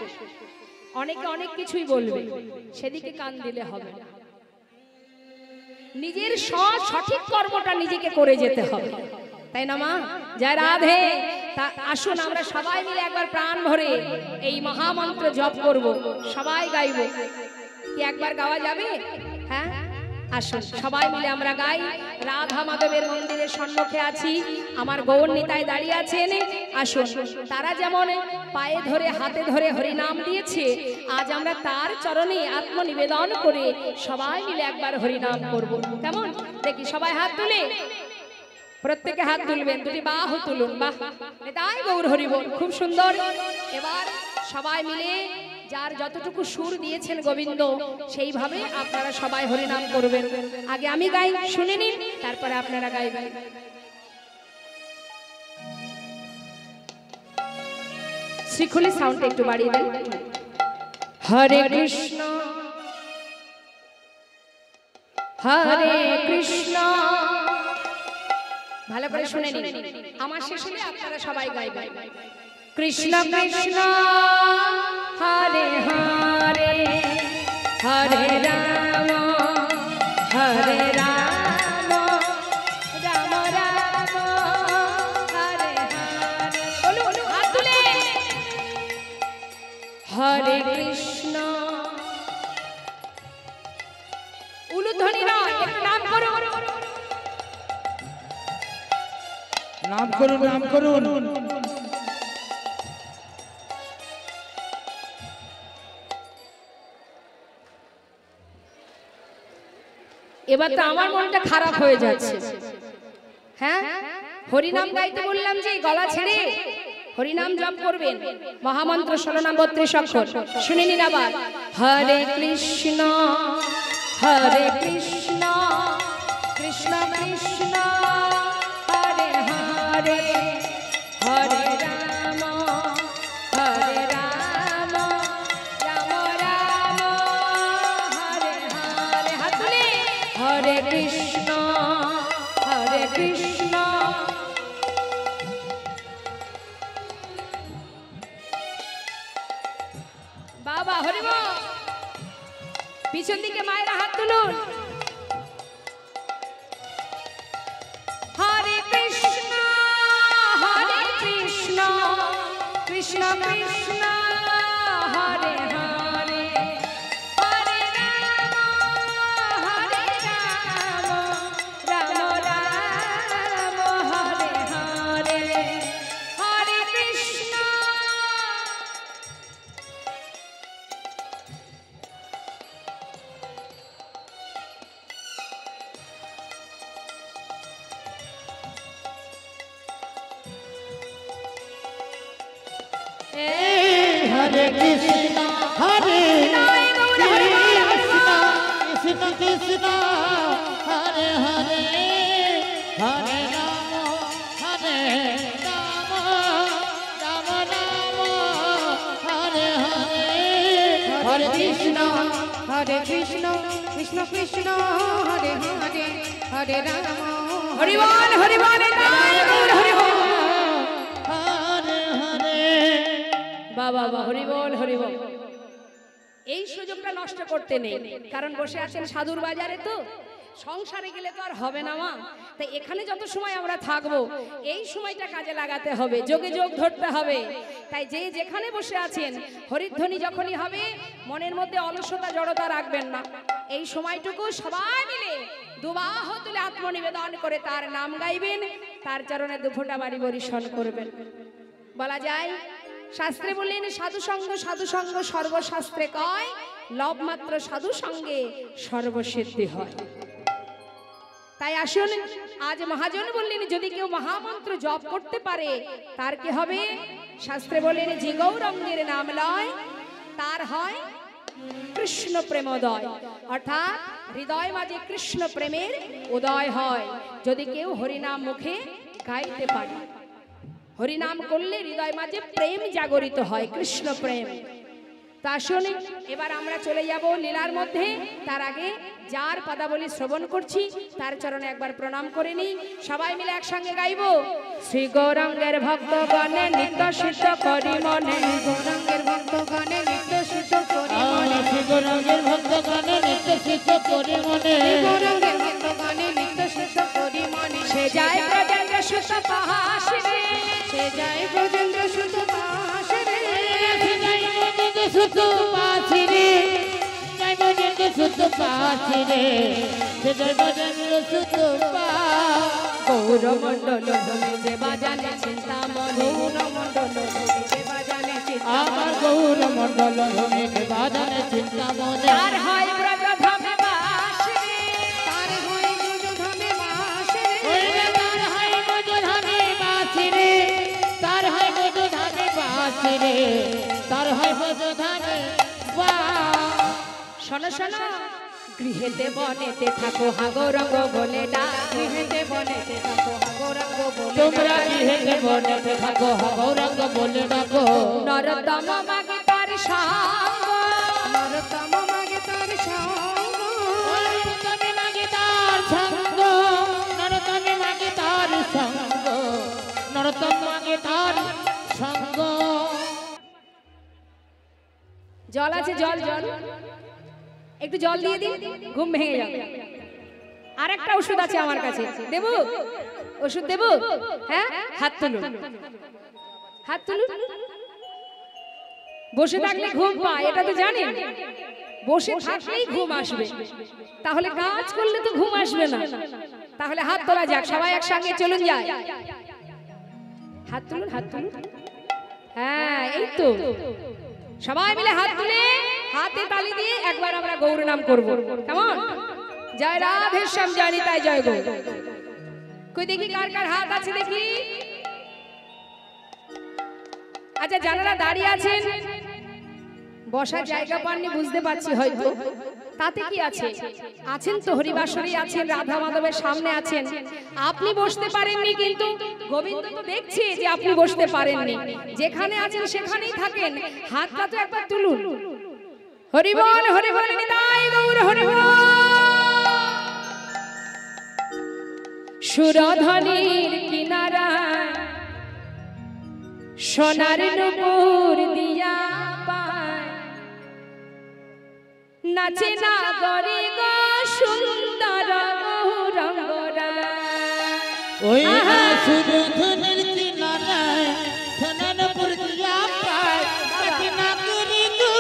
অনেকে অনেক কিছুই বলবে, সেদিকে কান দিলে হবে না। নিজের সঠিক কর্মটা নিজেকে করে যেতে হবে, তাই না মা? জয় রাধে। তা আসুন আমরা সবাই মিলে একবার প্রাণ ভরে এই মহামন্ত্র জপ করব, সবাই গাইব। কি একবার গাওয়া যাবে? হ্যাঁ, আসুন সবাই মিলে আমরা গাই। রাধা মাধবের মন্দিরের সম্মুখে আছি, আমার গৌর নিতাই দাঁড়িয়ে আছেন। আসুন, তারা যেমন পায়ে ধরে হাতে ধরে হরিনাম দিয়েছে, আজ আমরা তার চরণে আত্মনিবেদন করে সবাই মিলে একবার হরিনাম করব। কেমন? দেখি সবাই হাত তুলে, প্রত্যেকে হাত তুলবেন, দুটি বাহু তুলুন। বাহ, নিতাই গৌর হরি বল। খুব সুন্দর। এবার সবাই মিলে যার যতটুকু সুর দিয়েছেন গোবিন্দ, সেইভাবে আপনারা সবাই হরিনাম করবেন। আগে আমি গাই, শুনে নিন, তারপরে আপনারা গাইবেন। শ্রীখুলি সাউন্ড একটু বাড়িয়ে দেন। হরে কৃষ্ণ হরে কৃষ্ণ। ভালো করে শুনে নিন, আমার শেষ হলে আপনারা সবাই গাইবেন। কৃষ্ণ কৃষ্ণ হরে হরে, হরে রাম হরে রাম, রাম রাম হরে হরে। বলুন হাত তুলে। হরে কৃষ্ণ, উলুধ্বনি নয়, একটু নাম করুন, নাম করুন, নাম করুন। এবার তো আমার মনটা খারাপ হয়ে যাচ্ছে। হ্যাঁ, হরিনাম গাইতে বললাম যে গলা ছেড়ে হরিনাম জপ করবেন। মহামন্ত্র 16 নাম 32 অক্ষর। শুনে নিন আবার। হরে কৃষ্ণ হরে কৃষ্ণ, কৃষ্ণ কৃষ্ণ হরে হরে, হরে রাম হরে রাম, রাম রাম হরে হরে। হাত তুলে। হরে কৃষ্ণ হরে কৃষ্ণ। বাবা হরি বল। পিছন দিকে মায়েরা হাত তুলুন। হরে কৃষ্ণ কৃষ্ণ কৃষ্ণ হরে হরে হরে রাম রাম রাম হরে হরে হরে কৃষ্ণ। হরে কৃষ্ণ হরে কৃষ্ণ কৃষ্ণ হরে হরে হরে রাম রাম রাম হরে হরে হরে কৃষ্ণ কৃষ্ণ কৃষ্ণ হরে হরে হরে রাম হরি বল হরি বল হরি বল হরে হরে বাবা হরি বল হরি বল। এই সুযোগটা নষ্ট করতে নেই, কারণ বসে আছেন সাধুর বাজারে, তো সংসারে গেলে তো আর হবে না মা। তাই এখানে যত সময় আমরা থাকবো এই সময়টা কাজে লাগাতে হবে, যোগে যোগ ধরতে হবে। তাই যে যেখানে বসে আছেন হরিধ্বনি যখনই হবে মনের মধ্যে অলসতা জড়তা রাখবেন না। এই সময়টুকু সবাই মিলে দুবাহ তুলে আত্মনিবেদন করে তার নাম গাইবেন, তার চরণে দুফোঁটা বাড়ি বরিশন করবেন। বলা যায় শাস্ত্রে বললেন সাধু সঙ্গ সর্বশাস্ত্রে কয়, লব মাত্র সাধু সঙ্গে সর্বসিদ্ধি হয়। তাই আসুন, আজ মহাজন বললেন যদি কেউ মহামন্ত্র জপ করতে পারে তার কি হবে? শাস্ত্রে বললেন যে গৌরঙ্গের নাম লয় তার হয় কৃষ্ণ প্রেমোদয়, অর্থাৎ হৃদয় মাঝে কৃষ্ণ প্রেমের উদয় হয় যদি কেউ হরিনাম মুখে গাইতে পারে। হরিনাম করলে হৃদয় মাঝে প্রেম জাগরিত হয়, কৃষ্ণ প্রেম। তা আসুন এবার আমরা চলে যাব লীলার মধ্যে। তার আগে যার পদাবলী শ্রবণ করছি তার চরণে একবার প্রণাম করে নি। সবাই মিলে একসঙ্গে গাইব। শ্রী গৌরাঙ্গের ভক্তগণে নিত্য সিদ্ধ করি মনে, গৌরাঙ্গের ভক্তগণে নিত্য সিদ্ধ করি মনে, শ্রী গৌরাঙ্গের ভক্তগণে নিত্য সিদ্ধ করি মনে, গৌরাঙ্গের ভক্তগণে নিত্য সিদ্ধ করি মনে। সে যায় ব্রজেন্দ্র সুত পাহাসে, সে যায় ব্রজেন্দ্র সুত পাহাসে, সে যায় ব্রজেন্দ্র সুত পাহাসে রে, যায় ব্রজেন্দ্র সুত পাহাসে রে, সে যায় ব্রজেন্দ্র সুত পাহাসে। গৌরমণ্ডল যে বাজানে চিন্তামণি, গৌরমণ্ডল যে বাজানে চিন্তামণি, আমার গৌরমণ্ডল যে বাজানে চিন্তামণি, তার হয় ব্রজধামে বাস রে, তার হয় ব্রজধামে বাস রে, তার হয় ব্রজধামে বাস রে, তার হয় ব্রজধামে বাস রে, তার হয় ব্রজধামে বাস। শোনো শোনো, গৃহেতে বনেতে থাকো হা গৌরঙ্গ বলে ডাক, গৃহেতে বনেতে থাকো হা গৌরাঙ্গ বলে, তোমরা গৃহেতে বনেতে থাকো হা গৌরাঙ্গ বলে ডাকো। নরতম মাগে তার সঙ্গ, নরতম মাগে তার সঙ্গ, নরতমে মাগে তার সঙ্গ, নরতমে মাগে তার সঙ্গ, নরতম মাগে তার সঙ্গ। জল আছে জল জল, একটু জল দিয়ে দিন, ঘুম ভেঙে যাবে। আর একটা ওষুধ আছে আমার কাছে, দেবো? ওষুধ দেবো? হ্যাঁ, হাত তুলুন, হাত তুলুন। বসে থাকলে ঘুম পায় এটা তো জানেন, বসে থাকলেই ঘুম আসবে, তাহলে কাজ করলে তো ঘুম আসবে না। তাহলে হাত তোলা যাক, সবাই একসঙ্গে চলুন যায়। হাত তুলুন, হাত তুলুন। হ্যাঁ, এই তো সবাই মিলে হাত তুলে হাতে তালি দিয়ে একবার আমরা গৌর নাম করব, কেমন? জয় রাধে শ্যাম, জানি তাই জয় গৌর। কই দেখি কার কার হাত আছে দেখি। আচ্ছা, যারা দাঁড়িয়ে আছেন বসার জায়গা পাননি বুঝতে পারছি, হয়তো তাতে কি আছে, আছেন তো হরিবাসরী আছেন, রাধা মাধবের সামনে আছেন, আপনি বসতে পারেননি, কিন্তু গোবিন্দ তো দেখছে যে আপনি বসতে পারেননি। যেখানে আছেন সেখানেই থাকেন, হাতটা তো একবার তুলুন। হরি বল হরি বল নিতাই গৌর হরি বল। সুরধনির কিনারা সোনার নূপুর দিয়া পায়, নাচে না গরি গো সুন্দর গৌরাঙ্গরা। ওই না সুরধনের কিনারায় সোনারপুর দিয়া পায় নাচে না গরি গো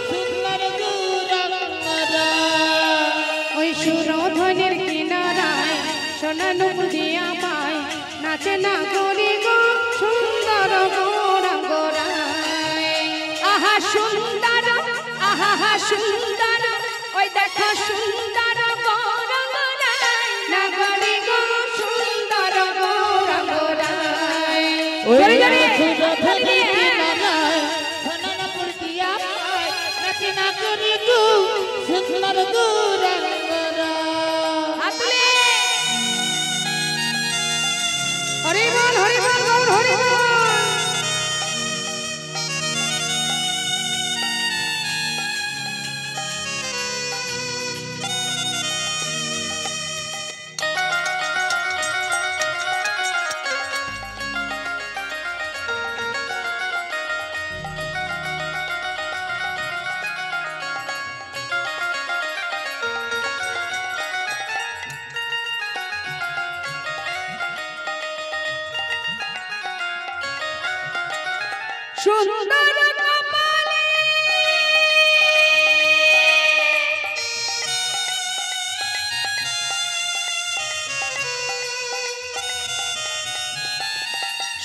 সুন্দর গৌরাঙ্গরা। ওই সুরধনের কিনারায় সোনারপুর দিয়া পায় নাচে না গরি গো সুন্দর গৌরাঙ্গরা। আহা সুন্দর, আহা সুন্দর, ওই দেখো সুন্দর গৌরাঙ্গরা, নাগরি গো সুন্দর গৌরাঙ্গরা। ওই না সুরধনের কিনারায় সোনারপুর দিয়া পায় নাচে না গরি গো সুন্দর গৌরাঙ্গরা। হাতলে হরি বল হরি বল গৌর হরি বল। সুন্দর কপালে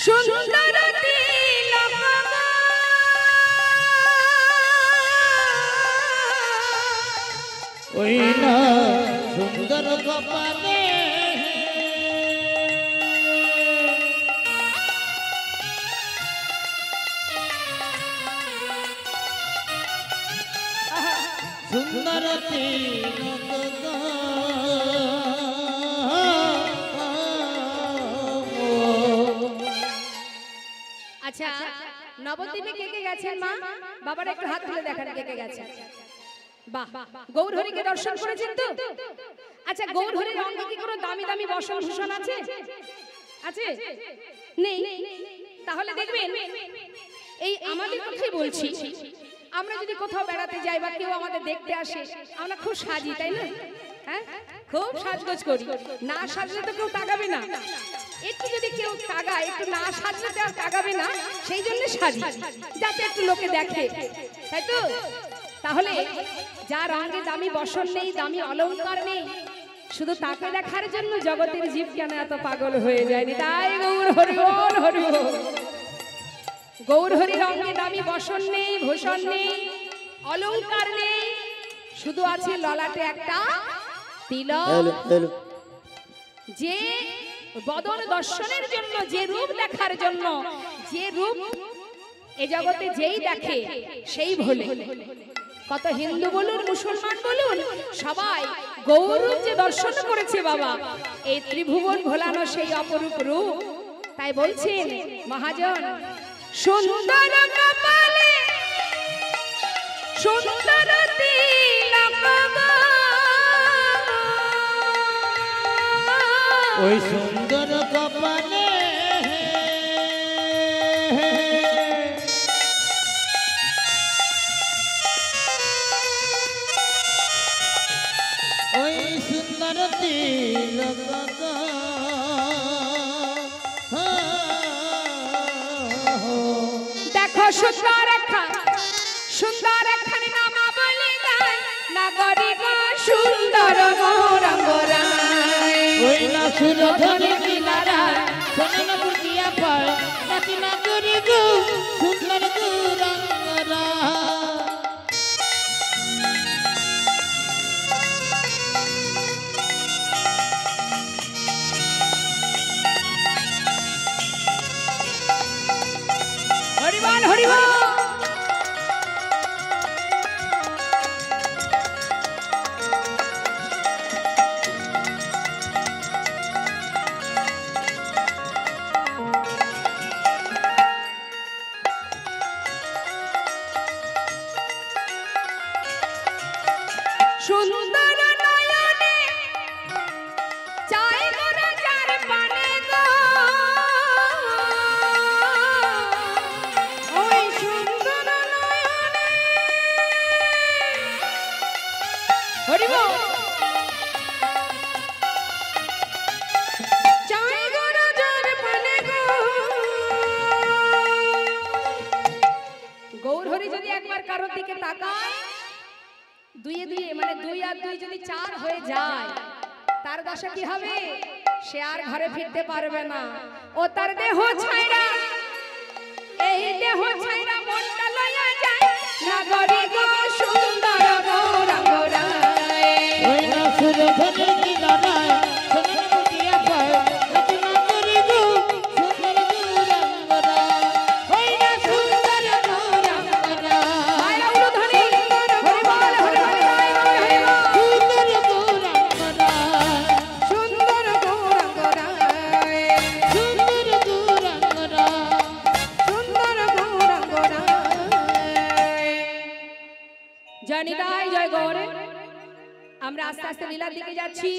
সুন্দর তিলক গো, ওই না সুন্দর কপালে সুন্দর তিলক গো। আচ্ছা নবদ্বীপে কে কে গেছেন মা? বাবার একটু হাত তুলে দেখান কে কে গেছেন। বাহ, গৌরহরিকে দর্শন করেছেন তো? আচ্ছা গৌরহরির অঙ্গে কি কোনো দামি দামি বসন ভূষণ আছে? আছে? নেই? তাহলে দেখবেন এই আমাদের কথাই বলছি, আমরা যদি কোথাও বেড়াতে যাই বা কেউ আমাদের দেখতে আসে, আমরা খুব সাজি, তাই না? হ্যাঁ, খুব সাজগোজ করি। না সাজলে তো কেউ তাকাবে না। একটু যদি কেউ তাকায়, একটু না সাজলে তো আর তাকাবে না, সেই জন্য সাজি, যাতে একটু লোকে দেখে, তাই তো? তাহলে যার অঙ্গে দামি বসন নেই, দামি অলংকার নেই, শুধু তাকে দেখার জন্য জগতের জীব কেন এত পাগল হয়ে যায়নি? তাই গৌর হরি বল হরি বল। গৌর হরির অঙ্গে দামি বসন নেই, ভূষণ নেই, অলংকার নেই, শুধু আছে ললাটে একটা তিলক। যে বদন দর্শনের জন্য, যে রূপ দেখার জন্য, যে রূপ এ জগতে যেই দেখে সেই ভোলে। কত হিন্দু বলুন, মুসলমান বলুন, সবাই গৌরূপ যে দর্শন করেছে বাবা, এই ত্রিভুবন ভোলানো সেই অপরূপ রূপ। তাই বলছেন মহাজন, সুন্দর কপালে সুন্দর তিলক গো, ওই সুন্দর কপালে ওই সুন্দর তিলক গো। দেখো সুন্দর একখান, সুন্দর একখান নামা বলে গায়, নাগরি গো সুন্দর গৌরাঙ্গরা। ওই না সুরধনের কিনারায় সোনারপুর দিয়া পায় নাচে না গরি গো সুন্দর গৌরাঙ্গরা। হরিবল হরিবল। সুন্দর নয়নে চায় মোরা যার পানে গো, ওই সুন্দর নয়নে হরি বল। চাই গো রাজার পানে গো। গৌর হরি যদি একবার কারোর দিকে তাকায়, দুইয়ে দুইয়ে মানে 2 আর 2 যদি 4 হয়ে যায়, তার দশা কি হবে? সে আর ঘরে ফিরতে পারবে না। ও তার দেহ ছাইরা, এই দেহ ছাইরা মনটা লইয়া যায় নগরী গো সুন্দর গৌরাঙ্গ রায়। ওই না সুরধনের কিনারায় সোনার মুটিয়া পায় রচনা করে গো সুন্দর গৌরাঙ্গরা। ওই না সুন্দর গৌরাঙ্গরা মায়েরা উলুধ্বনি, হরি বল হরি বল জয় গৌর হরি বল। সুন্দর গৌরাঙ্গরা সুন্দর গৌরাঙ্গ রায়, সুন্দর গৌরাঙ্গরা। সুন্দর গৌরাঙ্গ রায়। জয় নিতাই জয় গৌর। আমরা আস্তে আস্তে লীলার দিকে যাচ্ছি।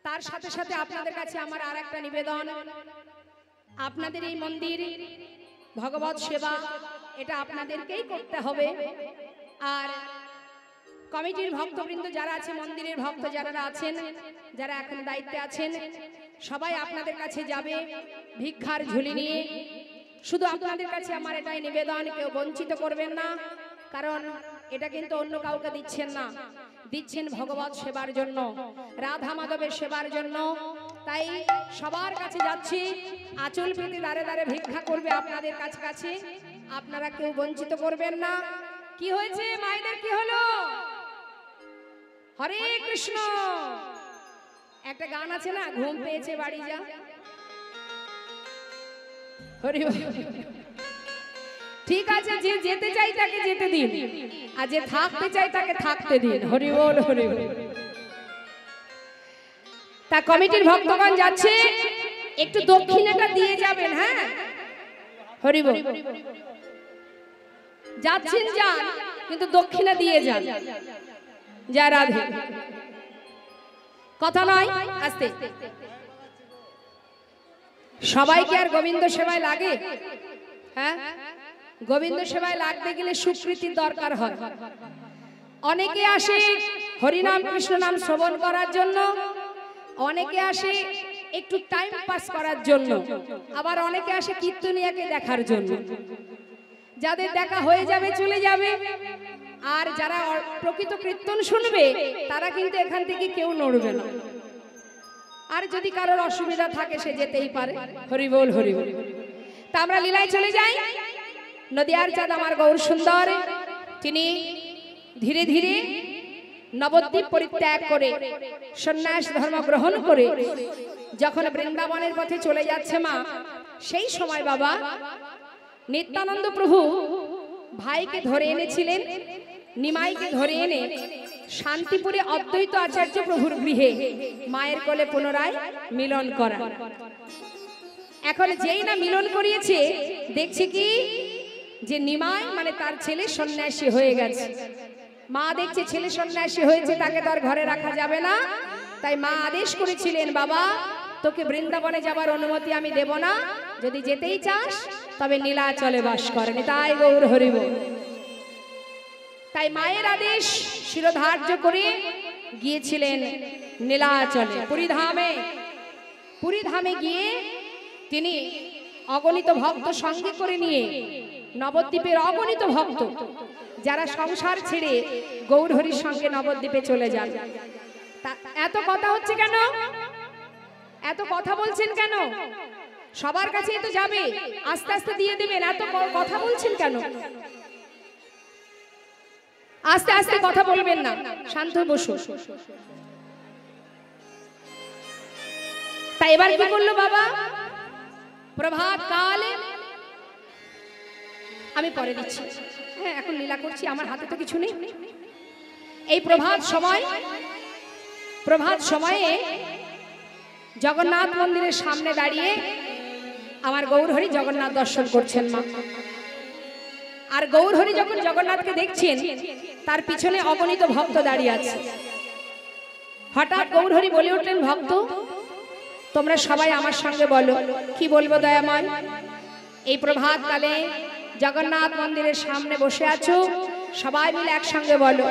তার সাথে সাথে আপনাদের কাছে আমার আর একটা নিবেদন, আপনাদের এই মন্দির ভগবত সেবা এটা আপনাদেরকেই করতে হবে। আর কমিটির ভক্তবৃন্দ যারা আছে, মন্দিরের ভক্ত যারা আছেন, যারা এখন দায়িত্বে আছেন, সবাই আপনাদের কাছে যাবে ভিক্ষার ঝুলি নিয়ে। শুধু আপনাদের কাছে আমার এটাই নিবেদন, কেউ বঞ্চিত করবেন না, কারণ এটা কিন্তু অন্য কাউকে দিচ্ছেন না, দিচ্ছেন ভগবত সেবার জন্য, রাধা মাধবের সেবার জন্য। তাই সবার কাছে যাচ্ছি, আঁচল পেতে দাঁড়ে দাঁড়ে ভিক্ষা করবে আপনাদের কাছে কাছে। আপনারা কেউ বঞ্চিত করবেন না। কি হয়েছে মায়েদের, কি হলো? হরে কৃষ্ণ। একটা গান আছে না, ঘুম পেয়েছে বাড়ি যা। হরি বল। ঠিক আছে, যে যেতে চাই তাকে যেতে দিন, আর যে থাকতে চাই তাকে থাকতে দিন। হরি বল হরি বল। তা কমিটির ভক্তগণ যাচ্ছে, একটু দক্ষিণাটা দিয়ে যাবেন। হ্যাঁ, হরি বল। যাচ্ছেন যান, কিন্তু দক্ষিণা দিয়ে যান। যা রাধে। কথা নয়, আস্তে। সবাইকে আর গোবিন্দ সেবায় লাগে? হ্যাঁ, গোবিন্দ সেবায় লাগতে গেলে সুকৃতির দরকার হয়। অনেকে আসে হরিনাম কৃষ্ণ নাম শ্রবণ করার জন্য, অনেকে আসে একটু টাইম পাস করার জন্য, আবার অনেকে আসে কীর্তনিয়াকে দেখার জন্য। যাদের দেখা হয়ে যাবে চলে যাবে, আর যারা প্রকৃত কীর্তন শুনবে তারা কিন্তু এখান থেকে কেউ নড়বে না। আর যদি কারোর অসুবিধা থাকে সে যেতেই পারে। হরি বল হরি বল। তা আমরা লীলায় চলে যাই। নদিয়ার চাঁদ আমার গৌর সুন্দর, তিনি ধীরে ধীরে নবদ্বীপ পরিত্যাগ করে সন্ন্যাস ধর্ম গ্রহণ করে যখন বৃন্দাবনের পথে চলে যাচ্ছে মা, সেই সময় বাবা নিত্যানন্দ প্রভু ভাইকে ধরে এনেছিলেন, নিমাইকে ধরে এনে শান্তিপুরে অদ্বৈত আচার্য প্রভুর গৃহে মায়ের কোলে পুনরায় মিলন করা। এখন যেই না মিলন করিয়েছে, দেখছি কি যে নিমাই মানে তার ছেলে সন্ন্যাসী হয়ে গেছে। মা দেখছে ছেলে সন্ন্যাসী হয়েছে, তাকে তার ঘরে রাখা যাবে না। তাই মা আদেশ করেছিলেন, বাবা তোকে বৃন্দাবনে যাবার অনুমতি আমি দেব না, যদি যেতেই চাস তবে নীলাচলে বাস করেনি। তাই গৌর হরি বল। তাই মায়ের আদেশ শিরোধার্য করে গিয়েছিলেন নীলাচলে, পুরীধামে। পুরীধামে গিয়ে তিনি অগণিত ভক্ত সঙ্গে করে নিয়ে, নবদ্বীপের অগণিত ভক্ত যারা সংসার ছেড়ে গৌর হরির সঙ্গে নবদ্বীপে চলে যান। এত কথা হচ্ছে কেন? এত কথা বলছেন কেন? সবার কাছে তো যাবে, আস্তে আস্তে দিয়ে দিবেন, এত কথা বলছেন কেন? আস্তে আস্তে কথা বলবেন না, শান্ত বসো। তাই এবার কি করলো বাবা? প্রভাত কালে, আমি পরে দিচ্ছি, হ্যাঁ এখন লীলা করছি, আমার হাতে তো কিছু নেই। এই প্রভাত সময়ে জগন্নাথ মন্দিরের সামনে দাঁড়িয়ে আমার গৌরহরি জগন্নাথ দর্শন করছেন মা। আর গৌরহরি যখন জগন্নাথকে দেখছেন, তার পিছনে অগণিত ভক্ত দাঁড়িয়ে আছে। হঠাৎ গৌরহরি বলে উঠলেন, ভক্ত তোমরা সবাই আমার সঙ্গে বলো। কি বলবো দয়াময়? এই প্রভাত কালে জগন্নাথ মন্দিরের সামনে বসে আছো, সবাই মিলে একসঙ্গে বলো,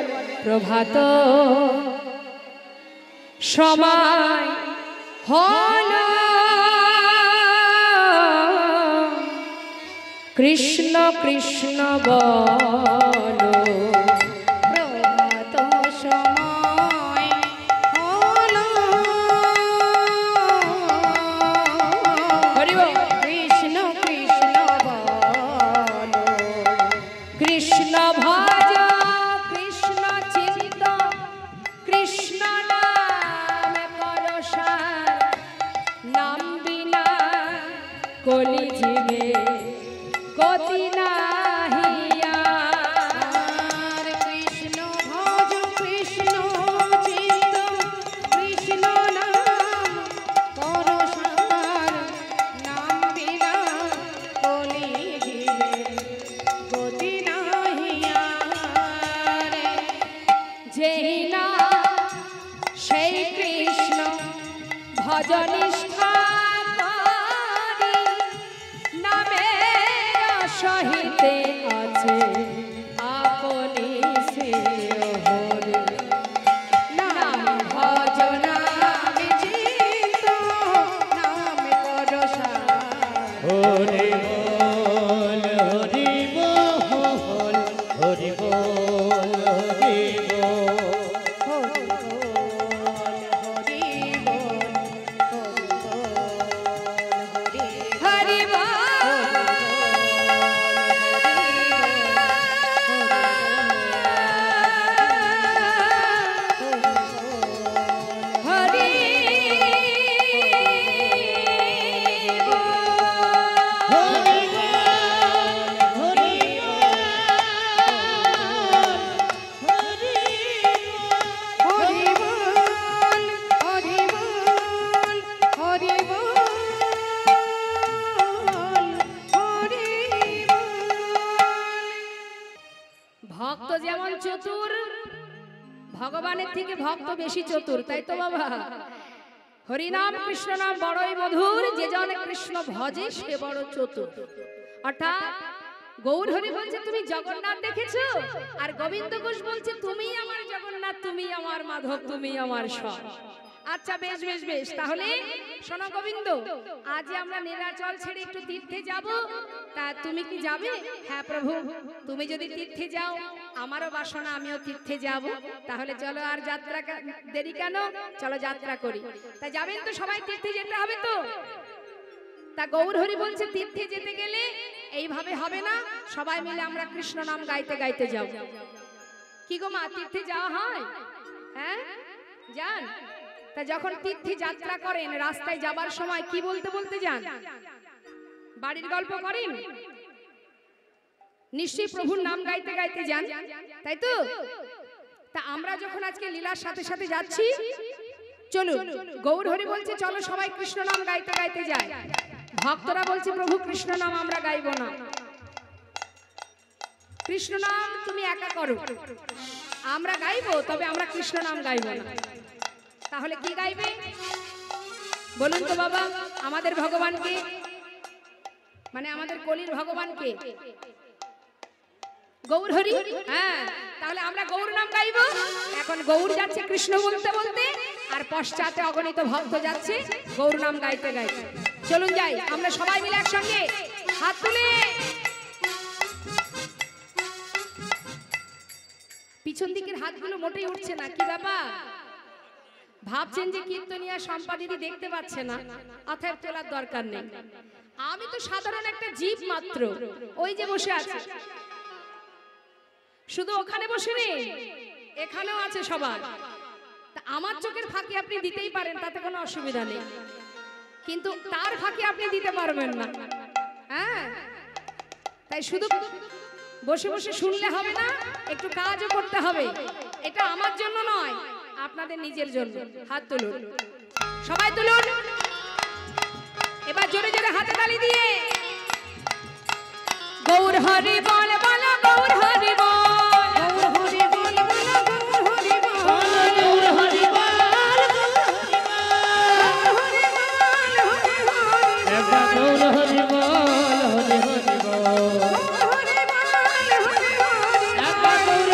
প্রভাত সময় হলো, কৃষ্ণ কৃষ্ণ বলো। প্রভাত সময় হলো, হরি বল। কৃষ্ণ কৃষ্ণ বলো, কৃষ্ণ ভজ কৃষ্ণ চিন্ত, কৃষ্ণ নাম পরশার, নাম বিনা কলি জীবে গতি নাহিয়া। আর কৃষ্ণ ভজ কৃষ্ণ চিন্ত, কৃষ্ণ নাম পরশার, নাম বিনা কলি জীবে গতি নাহিয়া রে। যেই না সেই কৃষ্ণ ভজনিষ্ঠা করি, নামের সহিতে আছে আপনি সে হরি। নাম ভজ নাম চিন্ত, নাম পরশার, হরি বল হরি বল হরি বল হরি বল। হরি বল, হরি বল, হরি বল, হরি বল। হরি হরি বল হরি ভক্ত যেমন চতুর, ভগবানের থেকে ভক্ত বেশি চতুর, তাই তো বাবা? হরিনাম কৃষ্ণ নাম বড়ই মধুর, যে জন কৃষ্ণ ভজে সে বড় চতুর। অর্থাৎ গৌর হরি বলছে তুমি জগন্নাথ দেখেছো, আর গোবিন্দ ঘোষ বলছে তুমি আমার জগন্নাথ, তুমি আমার মাধব, তুমি আমার সব। আচ্ছা বেশ বেশ বেশ, তাহলে শোনো গোবিন্দ, আজ আমরা নীলাচল ছেড়ে একটু তীর্থে যাব, তা তুমি কি যাবে? হ্যাঁ প্রভু, তুমি যদি তীর্থে যাও আমারও বাসনা, আমিও তীর্থে যাব। তাহলে চলো, আর যাত্রা দেরি কেন, চলো যাত্রা করি। তা যাবেন তো সবাই, তীর্থে যেতে হবে তো। তা গৌর হরি বলছে তীর্থে যেতে গেলে এইভাবে হবে না, সবাই মিলে আমরা কৃষ্ণ নাম গাইতে গাইতে যাব। কি গো মা, তীর্থে যাওয়া হয়? হ্যাঁ যান। তা যখন তীর্থে যাত্রা করেন, রাস্তায় যাবার সময় কি বলতে বলতে যান? বাড়ির গল্প করেন? নিশ্চয়ই প্রভুর নাম গাইতে গাইতে যান, তাই তো? তা আমরা যখন আজকে লীলার সাথে সাথে যাচ্ছি, চলুন, গৌর হরি বলছে চলো সবাই কৃষ্ণ নাম গাইতে গাইতে যাই। ভক্তরা বলছে প্রভু কৃষ্ণ নাম আমরা গাইবো না, কৃষ্ণ নাম তুমি একা করো, আমরা গাইবো, তবে আমরা কৃষ্ণ নাম গাইবো না। তাহলে কি গাইবে বলুন তো বাবা? আমাদের ভগবানকে, মানে আমাদের কলির ভগবানকে, গৌর হরি। হ্যাঁ, তাহলে আমরা গৌর নাম গাইবো। এখন গৌর যাচ্ছে কৃষ্ণ বলতে বলতে, আর পশ্চাতে অগণিত ভক্ত যাচ্ছে গৌর নাম গাইতে গাইতে। চলুন যাই আমরা সবাই মিলে একসঙ্গে, হাত তুলে। পিছন দিকের হাতগুলো মোটেই উঠছে না, কি ব্যাপার? ভাবছেন যে কীর্তনিয়া সম্পাদিনী দেখতে পাচ্ছে না, অতএব তোলার দরকার নেই। আমি তো সাধারণ একটা জীব মাত্র, ওই যে বসে আছে। শুধু ওখানে বসে নেই, এখানেও আছে সবার। তা আমার চোখের ফাঁকি আপনি দিতেই পারেন, তাতে কোনো অসুবিধা নেই, কিন্তু তার ফাঁকি আপনি দিতে পারবেন না। হ্যাঁ, তাই শুধু বসে বসে শুনলে হবে না, একটু কাজও করতে হবে। এটা আমার জন্য নয়, আপনাদের নিজের জন্য। হাত তুলুন, সবাই তুলুন। এবার জোরে জোরে হাতে তালি দিয়ে গৌর হরি বল বলো, গৌর হরি বল, গৌর হরি বল বলো, গৌর হরি বল, গৌর হরি বল গৌর হরি বল, গৌর হরি বল হরি হরি বল হরি বল, হরি হরি, গৌর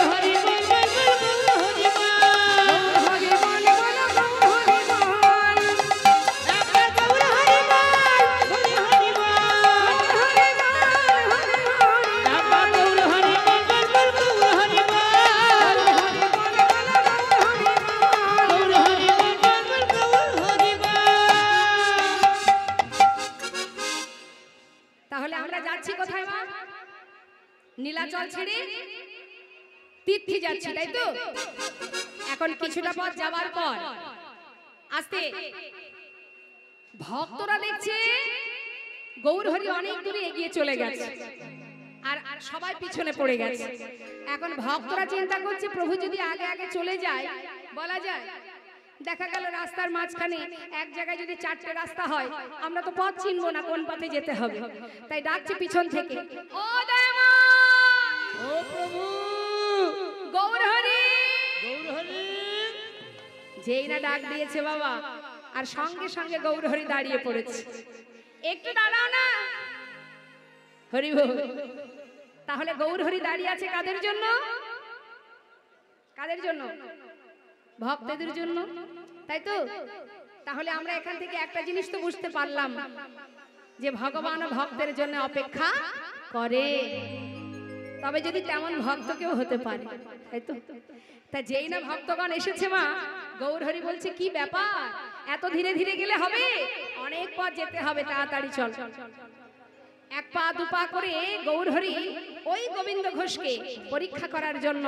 ছেড়ে তীর্থে যাচ্ছি, তাই তো? এখন কিছুটা পথ যাবার পর আস্তে ভক্তরা দেখছে গৌরহরি অনেক দূরে এগিয়ে চলে গেছে, আর সবাই পিছনে পড়ে গেছে। এখন ভক্তরা চিন্তা করছে প্রভু যদি আগে আগে চলে যায়, বলা যায় দেখা গেল রাস্তার মাঝখানে এক জায়গায় যদি চারটে রাস্তা হয়, আমরা তো পথ চিনবো না কোন পথে যেতে হবে। তাই ডাকছে পিছন থেকে, ও দয়াময়, ও প্রভু গৌরহরি। গৌরহরি। যেই না ডাক দিয়েছে বাবা, আর সঙ্গে সঙ্গে গৌরহরি দাঁড়িয়ে পড়েছে। একটু দাঁড়াও না, হরি বল। তাহলে গৌরহরি দাঁড়িয়ে আছে কাদের জন্য? কাদের জন্য? ভক্তদের জন্য, তাই তো? তাহলে আমরা এখান থেকে একটা জিনিস তো বুঝতে পারলাম যে ভগবান ভক্তের জন্য অপেক্ষা করে, তবে যদি তেমন ভক্ত কেউ হতে পারে, তাই তো? তা যেই না ভক্তগণ এসেছে মা, গৌরহরি বলছে কি ব্যাপার, এত ধীরে ধীরে গেলে হবে? অনেক পথ যেতে হবে, তাড়াতাড়ি চল। এক পা দু পা করে গৌরহরি ওই গোবিন্দ ঘোষকে পরীক্ষা করার জন্য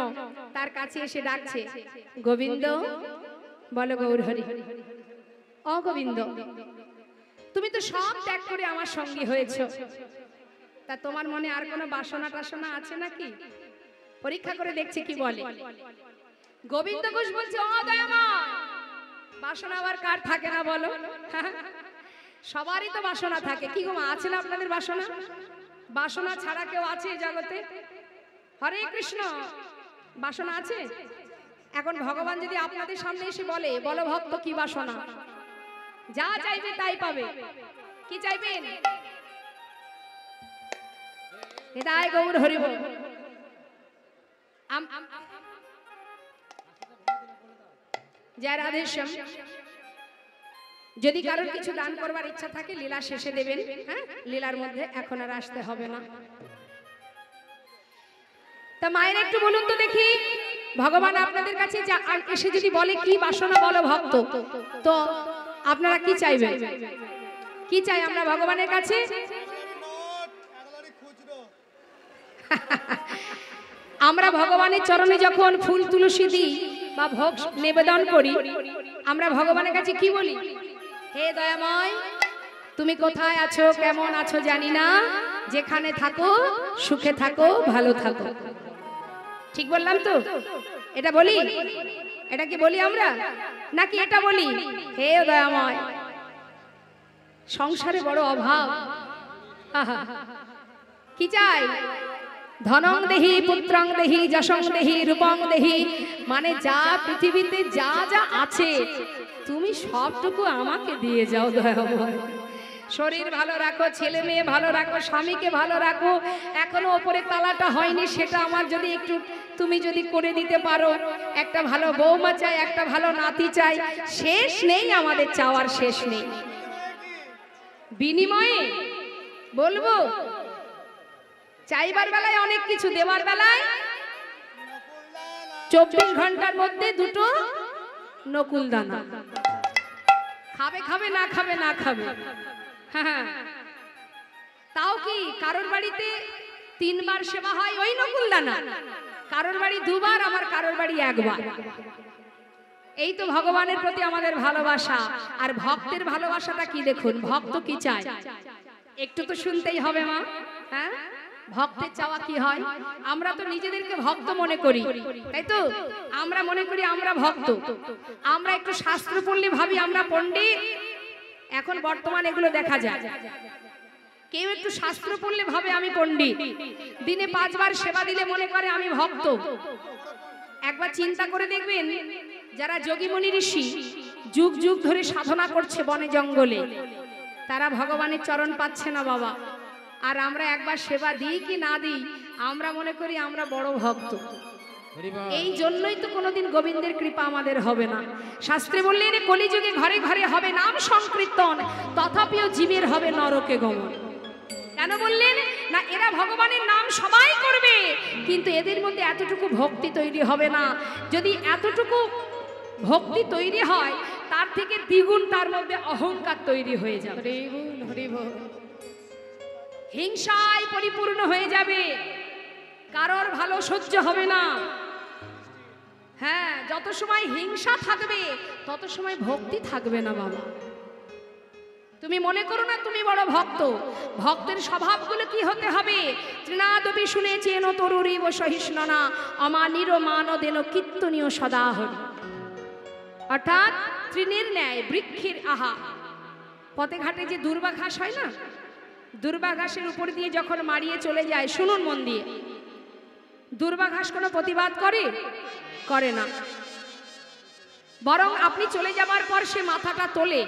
তার কাছে এসে ডাকছে, গোবিন্দ বলো গৌরহরি, ও গোবিন্দ, তুমি তো সব ত্যাগ করে আমার সঙ্গী হয়েছো, তা তোমার মনে আর কোনো বাসনা টাসনা আছে নাকি? পরীক্ষা করে দেখছে কি বলে। গোবিন্দ ঘোষ বলছে, ও দয়াময়, বাসনা আবার কার থাকে না বলো? সবারই তো বাসনা থাকে। কি গো মা, আছে না আপনাদের বাসনা? বাসনা ছাড়া কেউ আছে এই জগতে? হরে কৃষ্ণ, বাসনা আছে? এখন ভগবান যদি আপনাদের সামনে এসে বলে, বলো ভক্ত কি বাসনা, যা চাইবে তাই পাবে, কি চাইবেন? হৃদয় গৌর হরি বল। জয় রাধেশ্যাম। যদি কারোর কিছু দান করবার ইচ্ছা থাকে লীলা শেষে দেবেন, হ্যাঁ, লীলার মধ্যে এখন আর আসতে হবে না। তা মায়ের একটু বলুন তো দেখি, ভগবান আপনাদের কাছে এসে যদি বলে কি বাসনা বলো ভক্ত, তো আপনারা কি চাইবেন? কি চাই আমরা ভগবানের কাছে? আমরা ভগবানের চরণে যখন ফুল তুলসী দিই বা ভোগ নিবেদন করি, আমরা ভগবানের কাছে কি বলি? হে দয়াময়, তুমি কোথায় আছো, কেমন আছো জানি না, যেখানে থাকো সুখে থাকো, ভালো থাকো। ঠিক বললাম তো? এটা বলি? এটা কি বলি আমরা, নাকি এটা বলি হে দয়াময় সংসারে বড় অভাব, কি চাই? ধনং দেহি, পুত্রং দেহি, যশং দেহি, রূপং দেহি, মানে যা পৃথিবীতে যা যা আছে তুমি সবটুকু আমাকে দিয়ে যাও দয়াময়। শরীর ভালো রাখো, ছেলে মেয়ে ভালো রাখো, স্বামীকে ভালো রাখো, এখনো ওপরে তালাটা হয়নি, সেটা আমার যদি একটু তুমি যদি করে দিতে পারো। একটা ভালো বৌমা চাই, একটা ভালো নাতি চাই, শেষ নেই আমাদের চাওয়ার, শেষ নেই। বিনিময়ে বলবো চাইবার বেলায় অনেক কিছু, দেওয়ার বেলায় 24 ঘন্টার মধ্যে দুটো নকুল দানা। খাবে খাবে, না খাবে না খাবে, হ্যাঁ। তাও কি কারোর বাড়িতে 3 বার সেবা হয় ওই নকুল দানা, কারোর বাড়ি 2 বার, আমার কারোর বাড়ি 1 বার। এই তো ভগবানের প্রতি আমাদের ভালোবাসা। আর ভক্তের ভালোবাসাটা কি দেখুন, ভক্ত কি চায় একটু তো শুনতেই হবে মা, হ্যাঁ। ভক্তের চাওয়া কি হয়? আমরা তো নিজেদেরকে ভক্ত মনে করি, তাই তো? আমরা মনে করি আমরা ভক্ত, আমরা একটু শাস্ত্র পড়লে ভাবি আমরা পণ্ডিত। এখন বর্তমান এগুলো দেখা যায়, কেউ একটু শাস্ত্র পড়লে ভাবে আমি পণ্ডিত, দিনে 5 বার সেবা দিলে মনে করে আমি ভক্ত। একবার চিন্তা করে দেখবেন, যারা যোগী মুনি ঋষি যুগ যুগ ধরে সাধনা করছে বনে জঙ্গলে, তারা ভগবানের চরণ পাচ্ছে না বাবা। আর আমরা একবার সেবা দিই কি না দিই, আমরা মনে করি আমরা বড় ভক্ত। এই জন্যই তো কোনোদিন গোবিন্দের কৃপা আমাদের হবে না। শাস্ত্রে বললেন কলিযুগে ঘরে ঘরে হবে নাম সংকীর্তন, তথাপিও জীবের হবে নরকে গমন। কেন বললেন না? এরা ভগবানের নাম সবাই করবে, কিন্তু এদের মধ্যে এতটুকু ভক্তি তৈরি হবে না। যদি এতটুকু ভক্তি তৈরি হয়, তার থেকে দ্বিগুণ তার মধ্যে অহংকার তৈরি হয়ে যাবে, হিংসায় পরিপূর্ণ হয়ে যাবে। কারোর ভালো সহ্য হবে না। হ্যাঁ, যত সময় হিংসা থাকবে তত সময় ভক্তি থাকবে না বাবা। তুমি মনে করো না তুমি বড় ভক্ত। ভক্তের স্বভাবগুলো কি হতে হবে? তৃণাদপি শুনেছেন তরুরীব সহিষ্ণনা অমানির মানদেন কীর্তনীয় সদা হরি। অর্থাৎ তৃণের ন্যায় বৃক্ষের আহা। পথে ঘাটে যে দুর্বা ঘাস হয় না, দুর্বা ঘাসের উপর দিয়ে যখন মারিয়ে চলে যায়, শুনুন মন দিয়ে, দুর্বা ঘাস কোনো প্রতিবাদ করে না, বরং আপনি চলে যাবার পর সে মাথাটা তোলে,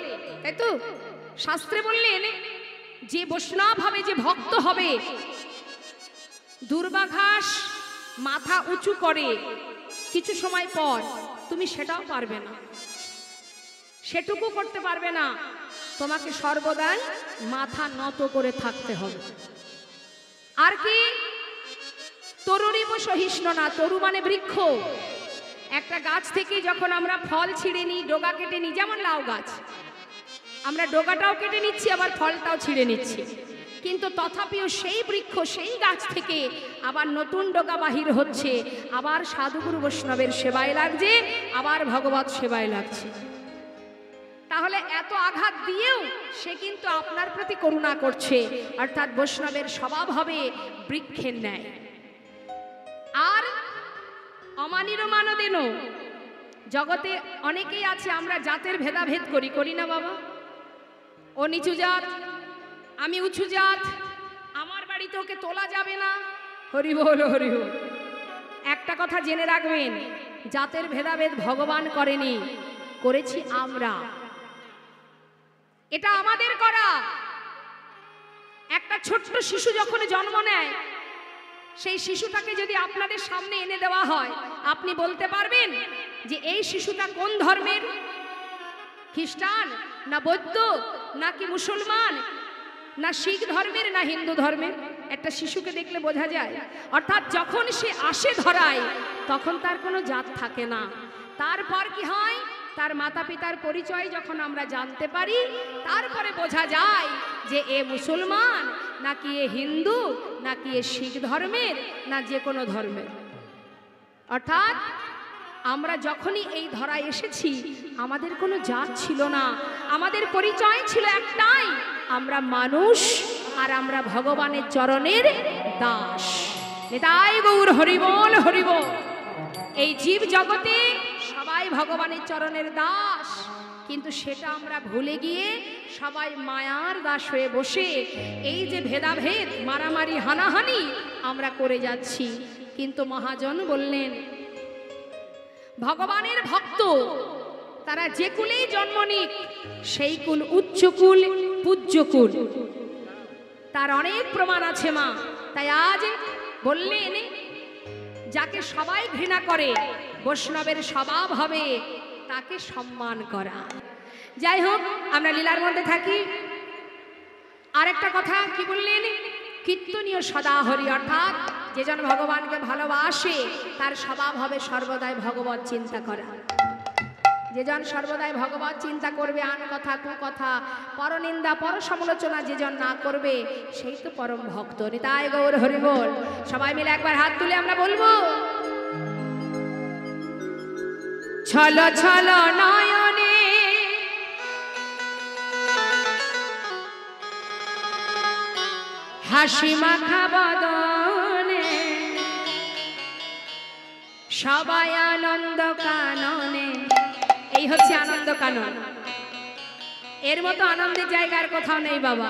তাই তো? শাস্ত্রে বললেন যে বৈষ্ণব হবে, যে ভক্ত হবে, দুর্বা ঘাস মাথা উঁচু করে কিছু সময় পর তুমি সেটাও পারবে না, সেটুকু করতে পারবে না। তোমাকে সর্বদাই মাথা নত করে থাকতে হবে। আর কি? তরুরীব সহিষ্ণনা, তরু মানে বৃক্ষ। একটা গাছ থেকে যখন আমরা ফল ছিঁড়ে নিই, ডগা কেটে নিই, যেমন লাউ গাছ, আমরা ডগাটাও কেটে নিচ্ছি আবার ফলটাও ছিঁড়ে নিচ্ছি, কিন্তু তথাপিও সেই বৃক্ষ, সেই গাছ থেকে আবার নতুন ডগা বাহির হচ্ছে, আবার সাধুগুরু বৈষ্ণবের সেবায় লাগছে, আবার ভগবত সেবায় লাগছে। তাহলে এত আঘাত দিয়েও সে কিন্তু আপনার প্রতি করুণা করছে, অর্থাৎ বৈষ্ণবের স্বভাব হবে বৃক্ষের ন্যায়। আর অমানির মানদেন, জগতে অনেকেই আছে আমরা জাতের ভেদাভেদ করি না বাবা? ও নিচু জাত, আমি উঁচু জাত, আমার বাড়িতে ওকে তোলা যাবে না, হরি বল হরি বল। একটা কথা জেনে রাখবেন, জাতের ভেদাভেদ ভগবান করেনি, করেছি আমরা। এটা আমাদের করা। একটা ছোট্ট শিশু যখন জন্ম নেয়, সেই শিশুটাকে যদি আপনাদের সামনে এনে দেওয়া হয়, আপনি বলতে পারবেন যে এই শিশুটা কোন ধর্মের? খ্রিস্টান না বৌদ্ধ নাকি মুসলমান না শিখ ধর্মের না হিন্দু ধর্মের? একটা শিশুকে দেখলে বোঝা যায়। অর্থাৎ যখন সে আসে ধরায়, তখন তার কোনো জাত থাকে না। তারপর কি হয়? তার মাতা পিতার পরিচয় যখন আমরা জানতে পারি, তারপরে বোঝা যায় যে এ মুসলমান নাকি এ হিন্দু নাকি এ শিখ ধর্মের না যে কোনো ধর্মের। অর্থাৎ আমরা যখনই এই ধরায় এসেছি, আমাদের কোনো জাত ছিল না, আমাদের পরিচয় ছিল একটাই, আমরা মানুষ আর আমরা ভগবানের চরণের দাস। নিতাই গৌর হরিবোল হরিবোল। এই জীব জগতে সবাই ভগবানের চরণের দাস, কিন্তু সেটা আমরা ভুলে গিয়ে সবাই মায়ার দাস হয়ে বসে এই যে ভেদাভেদ, মারামারি, হানাহানি আমরা করে যাচ্ছি। কিন্তু মহাজন বললেন, ভগবানের ভক্ত তারা যে কুলেই জন্ম নিক, সেই কুল উচ্চ কুল, পূজ্য কুল, তার অনেক প্রমাণ আছে মা। তাই আজ বললেন, যাকে সবাই ঘৃণা করে, বৈষ্ণবের স্বভাব হবে তাকে সম্মান করা। যাই হোক, আমরা লীলার মধ্যে থাকি। আরেকটা কথা কি বললেন? কীর্তনীয় সদা হরি, অর্থাৎ যেজন ভগবানকে ভালোবাসে তার স্বভাব হবে সর্বদাই ভগবত চিন্তা করা। যেজন সর্বদাই ভগবত চিন্তা করবে, আন কথা কুকথা পরনিন্দা পর সমালোচনা যেজন না করবে, সেই তো পরম ভক্ত। নিতাই গৌর হরি বল। সবাই মিলে একবার হাত তুলে আমরা বলবো, ছল ছল নয়নে হাসি মাখা বদনে, সবাই আনন্দ কাননে। এই হচ্ছে আনন্দ কানন। এর মতো আনন্দের জায়গার কোথাও নেই বাবা।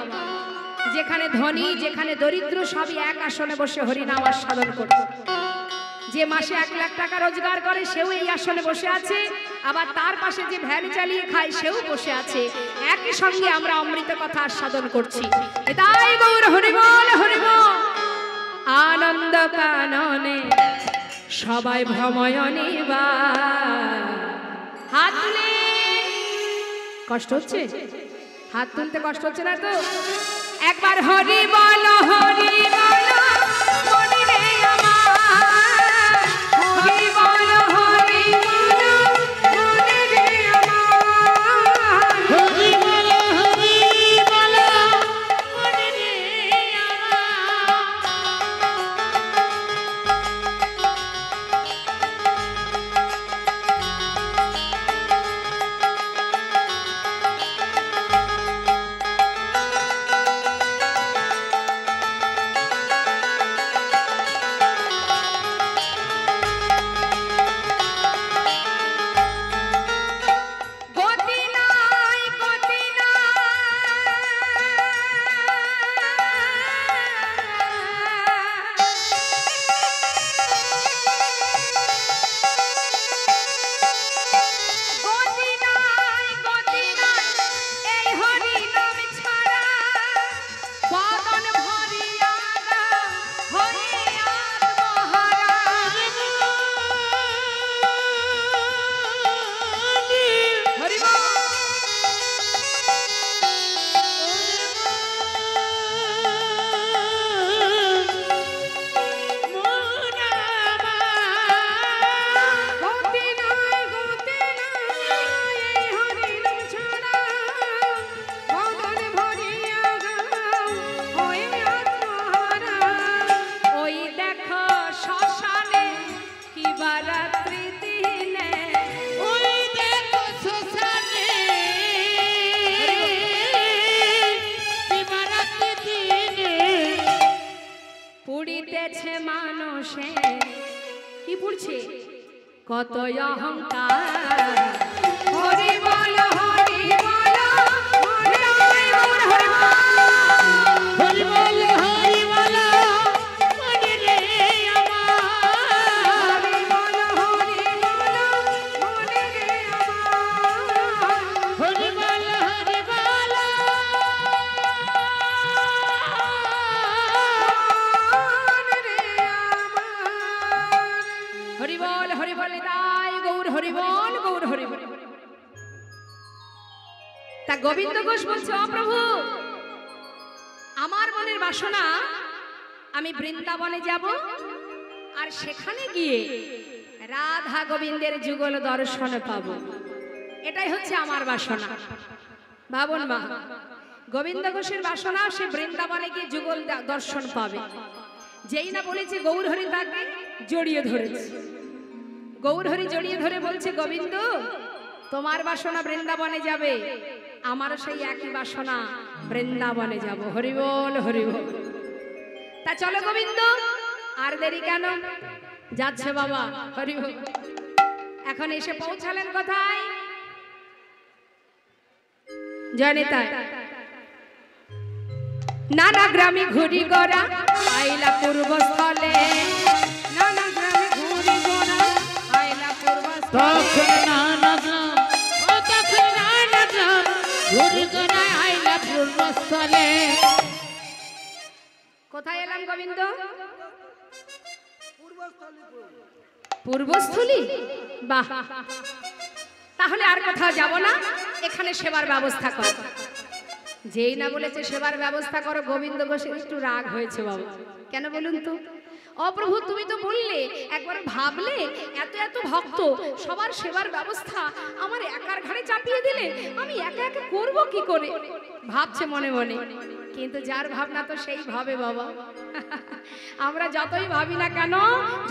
যেখানে ধনী, যেখানে দরিদ্র, সবই এক আসনে বসে হরিনাম আস্বাদন করছে। যে মাসে 1 লাখ টাকা রোজগার করে সেও এই আসনে বসে আছে, আবার তার পাশে যে ভ্যান চালিয়ে খায় সেও বসে আছে। একই সঙ্গে আমরা অমৃত কথা আস্বাদন করছি। তাই গৌর হরিবল হরিবল। আনন্দ কাননে সবাই ভ্রময়নে বা। হাত তুলে কষ্ট হচ্ছে? হাত তুলতে কষ্ট হচ্ছে না তো? একবার হরি বল হরি বল মনে রে আমার, হরি বল হরি বল মনে রে আমার, হরি বল হরি বল মনে রে আমার। কত অহংকার। হরি বল হরি বল হরি বল হরি হরি বল হরি বল মনে রে আমার বল হরি বল মনে রে আমার হরি বল হরি বল মনে রে আমার হরি বল হরি বল তাই গৌর হরি বল গৌর হরি বল। তা গোবিন্দ ঘোষ বলছে ও প্রভু আমার মনের বাসনা আমি বৃন্দাবনে যাব আর সেখানে গিয়ে রাধা গোবিন্দের যুগল দর্শন পাবো, এটাই হচ্ছে আমার বাসনা। ভাবুন মা, গোবিন্দ ঘোষের বাসনা সে বৃন্দাবনে গিয়ে যুগল দর্শন পাবে। যেই না বলেছে গৌর হরি তাকে জড়িয়ে ধরেছে, গৌর হরি জড়িয়ে ধরে বলছে গোবিন্দ তোমার বাসনা বৃন্দাবনে যাবে, আমারও সেই একই বাসনা বৃন্দাবনে যাব। হরি বল হরি বল। তা চলো গোবিন্দ, আর দেরি কেন, যাচ্ছে বাবা। হরি বল। এখন এসে পৌঁছালেন কোথায়? জয়নিতাই। নানা গ্রামে ঘুরি গড়া আইলা পূর্বস্থলে, নানা গ্রামে ঘুরি গড়া আইলা তখন পূর্বস্থলে। নানা গ্রাম ও তখন নানা গ্রাম ঘুরি গড়ায় আইলা পূর্বস্থলে। কোথায় এলাম গোবিন্দ? পূর্বস্থলী। বাহ, তাহলে আর কোথাও যাব না, এখানে সেবার ব্যবস্থা করো। যেই না বলেছে সেবার ব্যবস্থা করো, গোবিন্দ ঘোষের একটু রাগ হয়েছে বাবা। কেন বলুন তো? ও প্রভু তুমি তো বললে, একবার ভাবলে এত এত ভক্ত সবার সেবার ব্যবস্থা আমার একার ঘাড়ে চাপিয়ে দিলে, আমি একা একা করব কি করে? ভাবছে মনে মনে, কিন্তু যার ভাবনা তো সেই ভাবে বাবা। আমরা যতই ভাবি না কেন,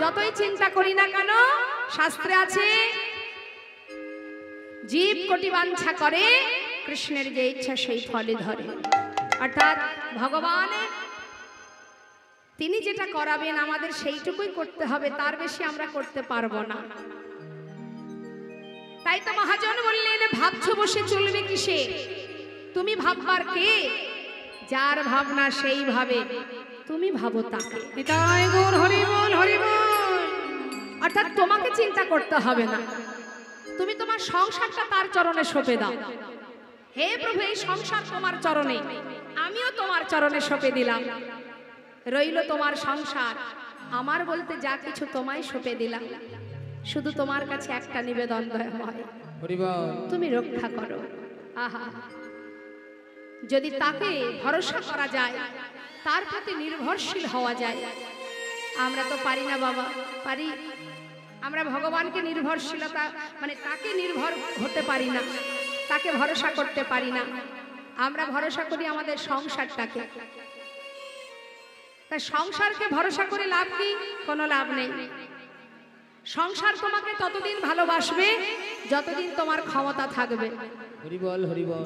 যতই চিন্তা করি না কেন, শাস্ত্রে আছে জীব কোটি বাঞ্ছা করে, কৃষ্ণের যে ইচ্ছা সেই ফলে ধরে। অর্থাৎ ভগবানের তিনি যেটা করাবেন আমাদের সেইটুকুই করতে হবে, তার বেশি আমরা করতে পারবো না। তাই তো মহাজন বললেন ভাবছো বসে চলবে কিসে, তুমি ভাববার কে? যার ভাবনা সেই ভাবে, তুমি ভাবো তাকে। নিতাই গৌর হরি বল হরি বল। অর্থাৎ তোমাকে চিন্তা করতে হবে না, তুমি তোমার সংসারটা তার চরণে সঁপে দাও। হে প্রভু এই সংসার তোমার চরণে, আমিও তোমার চরণে সঁপে দিলাম। রইল তোমার সংসার, আমার বলতে যা কিছু তোমায় সঁপে দিলাম। শুধু তোমার কাছে একটা নিবেদন দয়াময়, তুমি রক্ষা করো। আহা, যদি তাকে ভরসা করা যায়, তার প্রতি নির্ভরশীল হওয়া যায়। আমরা তো পারি না বাবা, পারি? আমরা ভগবানকে নির্ভরশীলতা মানে তাকে নির্ভর হতে পারি না, তাকে ভরসা করতে পারি না। আমরা ভরসা করি আমাদের সংসারটাকে। তা সংসারকে ভরসা করে লাভ কি? কোনো লাভ নেই। সংসার তোমাকে ততদিন ভালোবাসবে যতদিন তোমার ক্ষমতা থাকবে।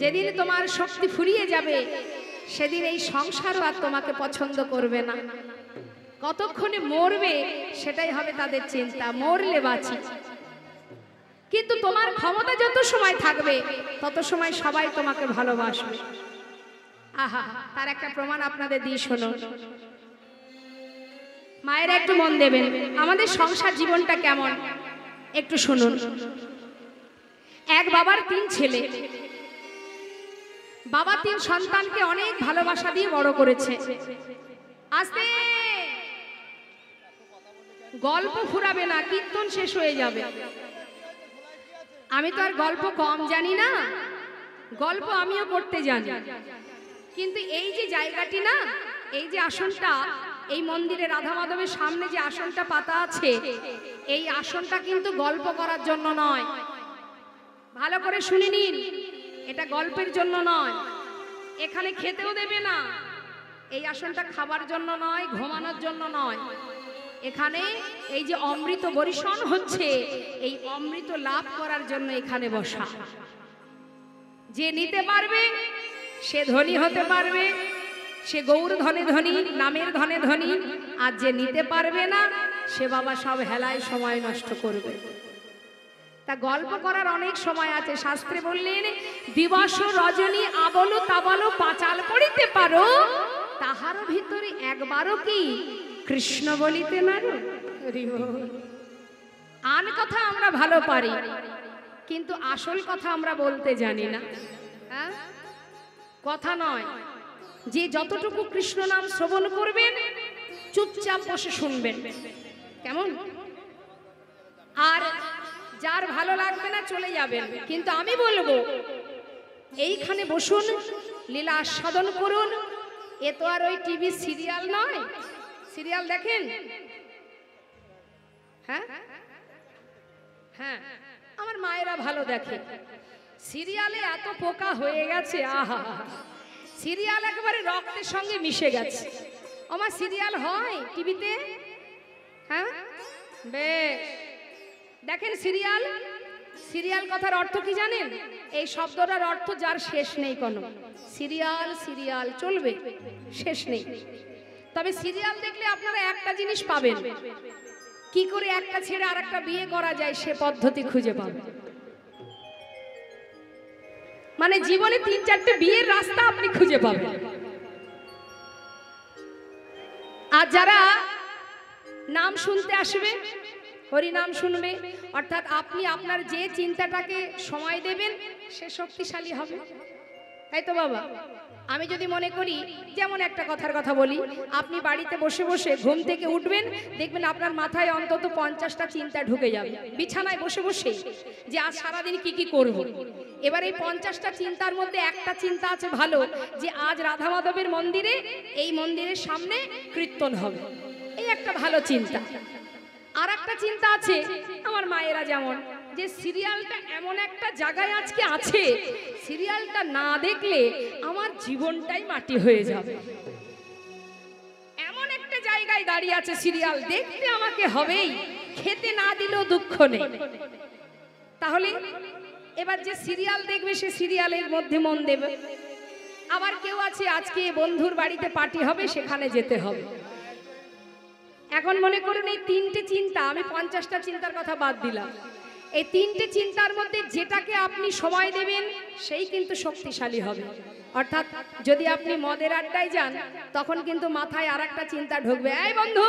যেদিন তোমার শক্তি ফুরিয়ে যাবে, সেদিন এই সংসারও আর তোমাকে পছন্দ করবে না। কতক্ষণে মরবে সেটাই হবে তাদের চিন্তা, মরলে বাঁচি। কিন্তু তোমার ক্ষমতা যত সময় থাকবে তত সময় সবাই তোমাকে ভালোবাসবে। আহা, তার একটা প্রমাণ আপনাদের দিয়ে শোনো। মায়েরা একটু মন দেবেন, আমাদের সংসার জীবনটা কেমন একটু শুনুন। এক বাবার 3 ছেলে, বাবা 3 সন্তানকে অনেক ভালোবাসা দিয়ে বড় করেছে। আস্তে গল্প ফুরাবে না, কীর্তন শেষ হয়ে যাবে। আমি তো আর গল্প কম জানি না, গল্প আমিও করতে জানি। কিন্তু এই যে জায়গাটি না, এই যে আসনটা, এই মন্দিরে রাধা মাধবের সামনে যে আসনটা পাতা আছে, এই আসনটা কিন্তু গল্প করার জন্য নয়। ভালো করে শুনে নিন, এটা গল্পের জন্য নয়, এখানে খেতেও দেবে না। এই আসনটা খাবার জন্য নয়, ঘুমানোর জন্য নয়। এখানে এই যে অমৃত বরিশন হচ্ছে, এই অমৃত লাভ করার জন্য এখানে বসা। যে নিতে পারবে সে ধনী হতে পারবে, সে গৌর ধনে ধনী, নামের ধনে ধনী। আর যে নিতে পারবে না, সে বাবা সব হেলায় সময় নষ্ট করবে। তা গল্প করার অনেক সময় আছে। শাস্ত্রে বললেন, দিবস রজনী আবল তাবল পাঁচাল পড়িতে পারো, তাহার ভিতরে একবারও কি কৃষ্ণ বলিতে নারো। আন কথা আমরা ভালো পারি, কিন্তু আসল কথা আমরা বলতে জানি না। হ্যাঁ, কথা নয়, যে যতটুকু কৃষ্ণ নাম শ্রবণ করবেন চুপচাপ বসে শুনবেন, কেমন? আর যার ভালো লাগবে না চলে যাবেন, কিন্তু আমি বলবো এইখানে বসুন, লীলা আস্বাদন করুন। এ তো আর ওই টিভি সিরিয়াল নয়। সিরিয়াল দেখেন? হ্যাঁ হ্যাঁ, আমার মায়েরা ভালো দেখে। সিরিয়ালে এত পোকা হয়ে গেছে, আহা, সিরিয়াল একেবারে রক্তের সঙ্গে মিশে গেছে। আমার সিরিয়াল হয় টিভিতে? হ্যাঁ, বেশ দেখেন সিরিয়াল। সিরিয়াল কথার অর্থ কি জানেন? এই শব্দটার অর্থ যার শেষ নেই কোনো। সিরিয়াল সিরিয়াল চলবে, শেষ নেই। তবে সিরিয়াল দেখলে আপনারা একটা জিনিস পাবেন, কি করে একটা ছেড়ে আর একটা বিয়ে করা যায় সে পদ্ধতি খুঁজে পাবেন। মানে জীবনে 3-4টে বিয়ের রাস্তা আপনি খুঁজে পাবেন। আর যারা নাম শুনতে আসবে, হরি নাম শুনবে, অর্থাৎ আপনি আপনার যে চিন্তাটাকে সময় দেবেন সে শক্তিশালী হবে, তাই তো বাবা? আমি যদি মনে করি, যেমন একটা কথার কথা বলি, আপনি বাড়িতে বসে বসে ঘুম থেকে উঠবেন, দেখবেন আপনার মাথায় অন্তত 50টা চিন্তা ঢুকে যাবে বিছানায় বসে বসে, যে আজ সারাদিন কি কি করব। এবার এই 50টা চিন্তার মধ্যে একটা চিন্তা আছে ভালো, যে আজ রাধা মাধবের মন্দিরে, এই মন্দিরের সামনে কীর্তন হবে, এই একটা ভালো চিন্তা। আর একটা চিন্তা আছে আমার মায়েরা যেমন, যে সিরিয়ালটা এমন একটা জায়গায় আজকে আছে, সিরিয়ালটা না দেখলে আমার জীবনটাই মাটি হয়ে যাবে। এমন একটা জায়গায় দাঁড়িয়ে আছে, সিরিয়াল দেখতে আমাকে হবেই, খেতে না দিলেও দুঃখ নেই। তাহলে এবার যে সিরিয়াল দেখবে সে সিরিয়ালের মধ্যে মন দেবে। আবার কেউ আছে আজকে বন্ধুর বাড়িতে পার্টি হবে, সেখানে যেতে হবে। এখন মনে করুন এই 3টে চিন্তা, আমি 50টা চিন্তার কথা বাদ দিলাম, এই 3টে চিন্তার মধ্যে যেটাকে আপনি সময় দেবেন সেই কিন্তু শক্তিশালী হবে। অর্থাৎ যদি আপনি মদের আড্ডায় যান, তখন কিন্তু মাথায় আর একটা চিন্তা ঢুকবে, এই বন্ধু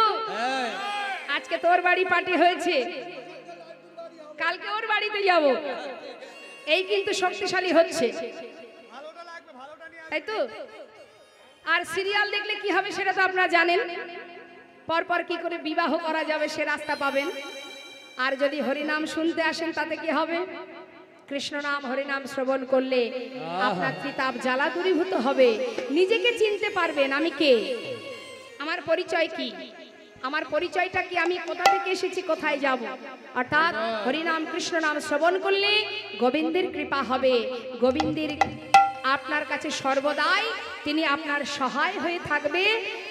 আজকে তোর বাড়ি পার্টি হয়েছে, কালকে ওর বাড়িতে যাব, এই কিন্তু শক্তিশালী হচ্ছে, তাই তো? আর সিরিয়াল দেখলে কি হবে সেটা তো আপনারা জানেন, পরপর কি করে বিবাহ করা যাবে সে রাস্তা পাবেন। আর যদি হরিনাম শুনতে আসেন তাতে কি হবে? কৃষ্ণ নাম হরিনাম শ্রবণ করলে আপনার ত্রিতাপ জ্বালা দূরীভূত হবে, নিজেকে চিনতে পারবেন আমি কে, আমার পরিচয় কি, আমার পরিচয়টা কি, আমি কোথা থেকে এসেছি, কোথায় যাব। অর্থাৎ হরিনাম কৃষ্ণ নাম শ্রবণ করলে গোবিন্দের কৃপা হবে, গোবিন্দের আপনার কাছে সর্বদাই তিনি আপনার সহায় হয়ে থাকবে।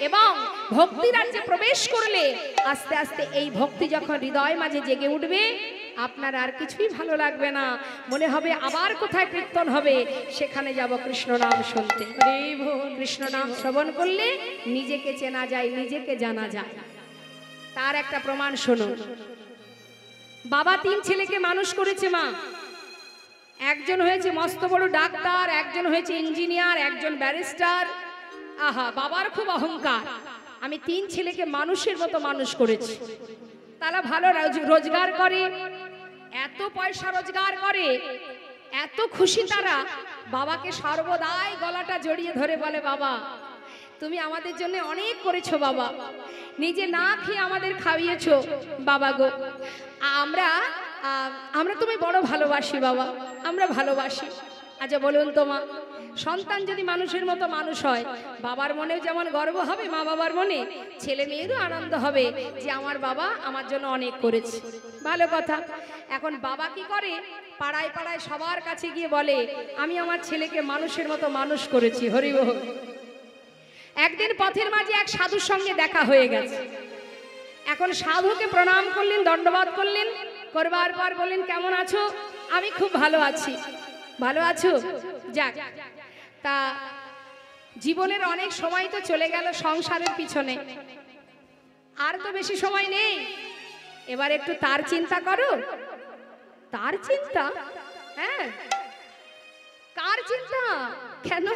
এবং ভক্তি রাজ্যে প্রবেশ করলে আস্তে আস্তে এই ভক্তি যখন হৃদয় মাঝে জেগে উঠবে, আপনার আর কিছুই ভালো লাগবে না, মনে হবে আবার কোথায় কীর্তন হবে, সেখানে যাব কৃষ্ণ নাম শুনতে। কৃষ্ণ নাম শ্রবণ করলে নিজেকে চেনা যায়, নিজেকে জানা যায়। তার একটা প্রমাণ শুনুন। বাবা 3 ছেলেকে মানুষ করেছে মা, একজন হয়েছে মস্ত বড় ডাক্তার, একজন হয়েছে ইঞ্জিনিয়ার, একজন ব্যারিস্টার। আহা, বাবার খুব অহংকার, আমি 3 ছেলেকে মানুষের মতো মানুষ করেছি। তারা ভালো রোজগার করে, এত পয়সা রোজগার করে, এত খুশি তারা, বাবাকে সর্বদাই গলাটা জড়িয়ে ধরে বলে, বাবা তুমি আমাদের জন্য অনেক করেছো বাবা, নিজে না খেয়ে আমাদের খাইয়েছো বাবা গো, আমরা তুমি বড় ভালোবাসি বাবা, আমরা ভালোবাসি। আচ্ছা বলুন তো মা, সন্তান যদি মানুষের মতো মানুষ হয়, বাবার মনেও যেমন গর্ব হবে, মা বাবার মনে ছেলে মেয়েরও আনন্দ হবে যে আমার বাবা আমার জন্য অনেক করেছে। ভালো কথা। এখন বাবা কি করে, পাড়ায় পাড়ায় সবার কাছে গিয়ে বলে, আমি আমার ছেলেকে মানুষের মতো মানুষ করেছি। হরি বল। একদিন পথের মাঝে এক সাধুর সঙ্গে দেখা হয়ে গেছে। এখন সাধুকে প্রণাম করলেন, দণ্ডবাদ করলেন, করবার পর বললেন, কেমন আছো? আমি খুব ভালো আছি। ভালো আছো? যাক, তা জীবনের অনেক সময় তো চলে গেল সংসারের পিছনে, আর তো বেশি সময় নেই, এবার একটু তার চিন্তা করো। তার চিন্তা? হ্যাঁ, কার চিন্তা? কেন?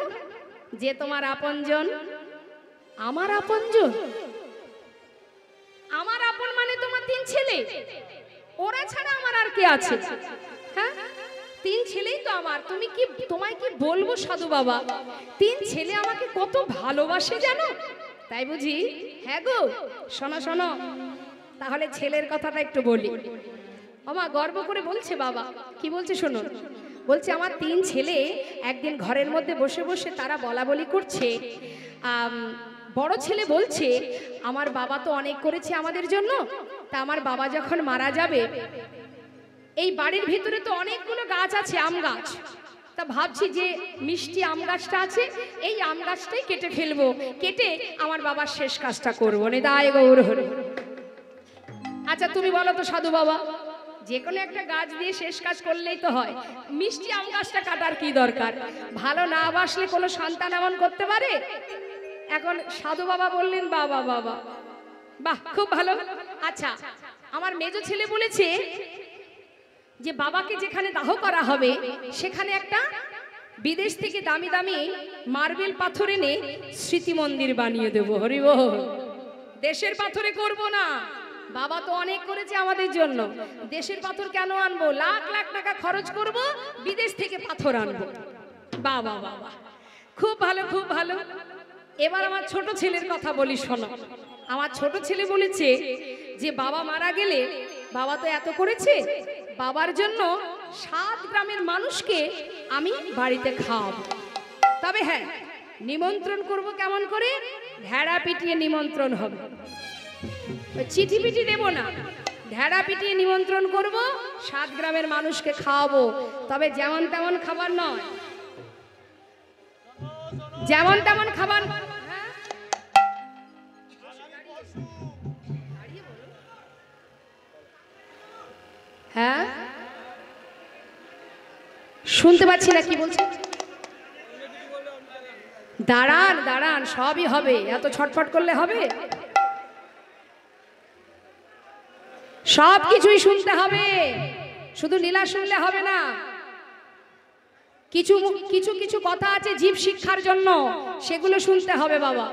যে তোমার আপনজন। আমার আপনজন? আমার আপন মানে তোমার 3 ছেলে, ওরা ছাড়া আমার আর কে আছে? হ্যাঁ, 3 ছেলেই তো আমার। তোমায় কি বলবো সাধু বাবা, 3 ছেলে আমাকে কত ভালোবাসে জানো? তাই বুঝি? হ্যাঁ গো, শোনো শোনো, তাহলে ছেলের কথাটা একটু বলি। আমা গর্ব করে বলছে বাবা, কি বলছে শুনুন। বলছে আমার 3 ছেলে একদিন ঘরের মধ্যে বসে বসে তারা বলা বলি করছে। বড় ছেলে বলছে আমার বাবা তো অনেক করেছে আমাদের জন্য, তা আমার বাবা যখন মারা যাবে, এই বাড়ির ভিতরে তো অনেকগুলো গাছ আছে, আম গাছ, তা ভাবছি যে মিষ্টি আম গাছটা আছে, এই আম গাছটাই কেটে ফেলবো, কেটে আমার বাবার শেষ কাজটা করবো। নিতাই গৌর হরি। আচ্ছা তুমি বলো তো সাধু বাবা, যে কোনো একটা গাছ দিয়ে শেষ কাজ করলেই তো হয়, মিষ্টি আম গাছটা কাটার কি দরকার? ভালো না বাসলে কোনো সন্তান এমন করতে পারে? এখন সাধু বাবা বললেন বাবা বাবা, বাহ খুব ভালো। আচ্ছা আমার মেজো ছেলে বলেছে যে বাবাকে যেখানে দাহ করা হবে সেখানে একটা বিদেশ থেকে দামি দামি মার্বেল পাথর এনে স্মৃতি মন্দির বানিয়ে দেবো। হরি বল। দেশের পাথরে করব না, বাবা তো অনেক করেছে আমাদের জন্য, দেশের পাথর কেন আনবো? লাখ লাখ টাকা খরচ করব, বিদেশ থেকে পাথর আনবো। বাবা বাবা, খুব ভালো খুব ভালো। এবার আমার ছোট ছেলের কথা বলি শোনো। আমার ছোট ছেলে বলেছে যে বাবা মারা গেলে, বাবা তো এত করেছে, বাবার জন্য 7 গ্রামের মানুষকে আমি বাড়িতে খাওয়াবো। তবে হ্যাঁ, নিমন্ত্রণ করব কেমন করে? ভেড়া পিটিয়ে নিমন্ত্রণ হবে, চিঠি পিঠি দেব না, ভেড়া পিটিয়ে নিমন্ত্রণ করব, 7 গ্রামের মানুষকে খাওয়াবো। তবে যেমন তেমন খাবার নয়, যেমন তেমন খাবার। হ্যাঁ শুনতে পাচ্ছি না, কি বলছেন? দাঁড়ান দাঁড়ান, সবই হবে, এত ছটফট করলে হবে? সব কিছুই শুনতে হবে, শুধু লীলা শুনলে হবে না। কিছু কিছু কিছু কথা আছে জীব শিক্ষার জন্য, সেগুলো শুনতে হবে বাবা।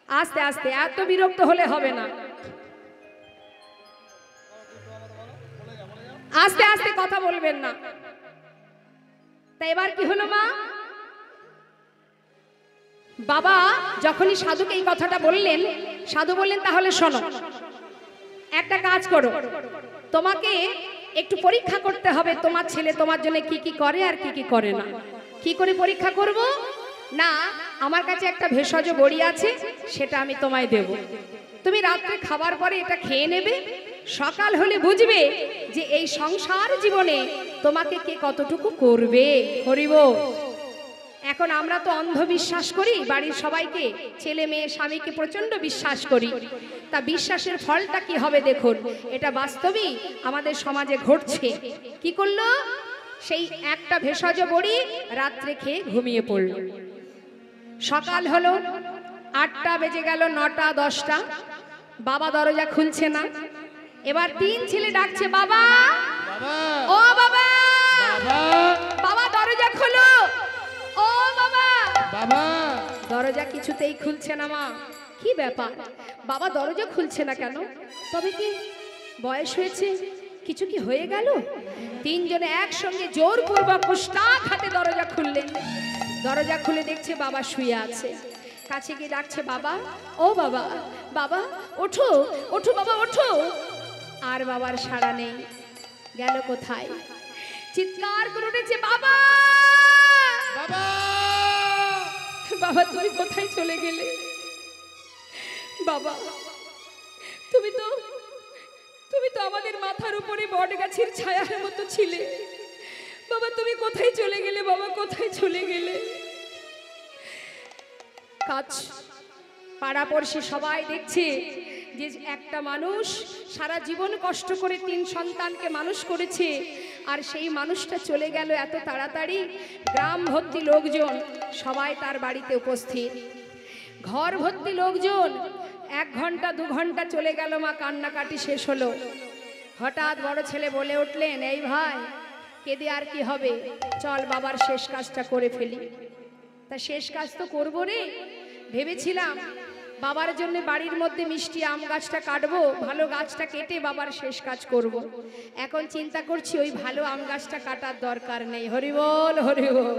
আস্তে আস্তে, এত বিরক্ত হলে হবে না, আস্তে আস্তে কথা বলবেন না। তা এবার কি হলো মা? বাবা যখনই সাধুকে এই কথাটা বললেন, সাধু বললেন তাহলে শোনো, একটা কাজ করো, তোমাকে একটু পরীক্ষা করতে হবে তোমার ছেলে তোমার জন্য কি কি করে আর কি কি করে না। কি করে পরীক্ষা করব? না, আমার কাছে একটা ভেষজ বড়ি আছে, সেটা আমি তোমায় দেব, তুমি রাত্রে খাবার পরে এটা খেয়ে নেবে, সকাল হলে বুঝবে যে এই সংসার জীবনে তোমাকে কে কতটুকু করবে। হরিব। এখন আমরা তো অন্ধবিশ্বাস করি, বাড়ির সবাইকে, ছেলে মেয়ে স্বামীকে প্রচন্ড বিশ্বাস করি। তা বিশ্বাসের ফলটা কি হবে দেখুন, এটা বাস্তবেই আমাদের সমাজে ঘটছে। কি করলো? সেই একটা ভেষজ বড়ি রাত্রে খেয়ে ঘুমিয়ে পড়ল। সকাল হলো, 8টা বেজে গেল, 9টা 10টা, বাবা দরজা খুলছে না। এবার 3 ছেলে ডাকছে, বাবা ও বাবা, বাবা দরজা খোলো, ও বাবা বাবা। দরজা কিছুতেই খুলছে না মা। কি ব্যাপার, বাবা দরজা খুলছে না কেন? তবে কি বয়স হয়েছে, কিছু কি হয়ে গেল? 3 জনে একসঙ্গে জোরপূর্বক হাতে দরজা খুললেন। দরজা খুলে দেখছে বাবা শুয়ে আছে। কাছে গিয়ে ডাকছে, বাবা ও বাবা, বাবা ওঠো ওঠো বাবা ওঠো। আর বাবার সাড়া নেই, গেল কোথায়? চিৎকার করে উঠেছে, বাবা বাবা, বাবা তুমি কোথায় চলে গেলে? বাবা তুমি তো আমাদের মাথার উপরে বট গাছের ছায়ার মতো ছিলে, বাবা তুমি কোথায় চলে গেলে? বাবা কোথায় চলে গেলে? কাজ পাড়াপড়শি সবাই দেখছে যে একটা মানুষ সারা জীবন কষ্ট করে 3 সন্তানকে মানুষ করেছে, আর সেই মানুষটা চলে গেল এত তাড়াতাড়ি। গ্রাম ভর্তি লোকজন সবাই তার বাড়িতে উপস্থিত, ঘর ভর্তি লোকজন। 1 ঘন্টা 2 ঘন্টা চলে গেল মা, কান্নাকাটি শেষ হলো। হঠাৎ বড় ছেলে বলে উঠলেন, এই ভাই কেঁদে আর কি হবে, চল বাবার শেষ কাজটা করে ফেলি। তা শেষ কাজ তো করবো রে, ভেবেছিলাম বাবার জন্য বাড়ির মধ্যে মিষ্টি আম গাছটা কাটবো, ভালো গাছটা কেটে বাবার শেষ কাজ করব। এখন চিন্তা করছি ওই ভালো আম গাছটা কাটার দরকার নেই। হরি বল, হরি বল।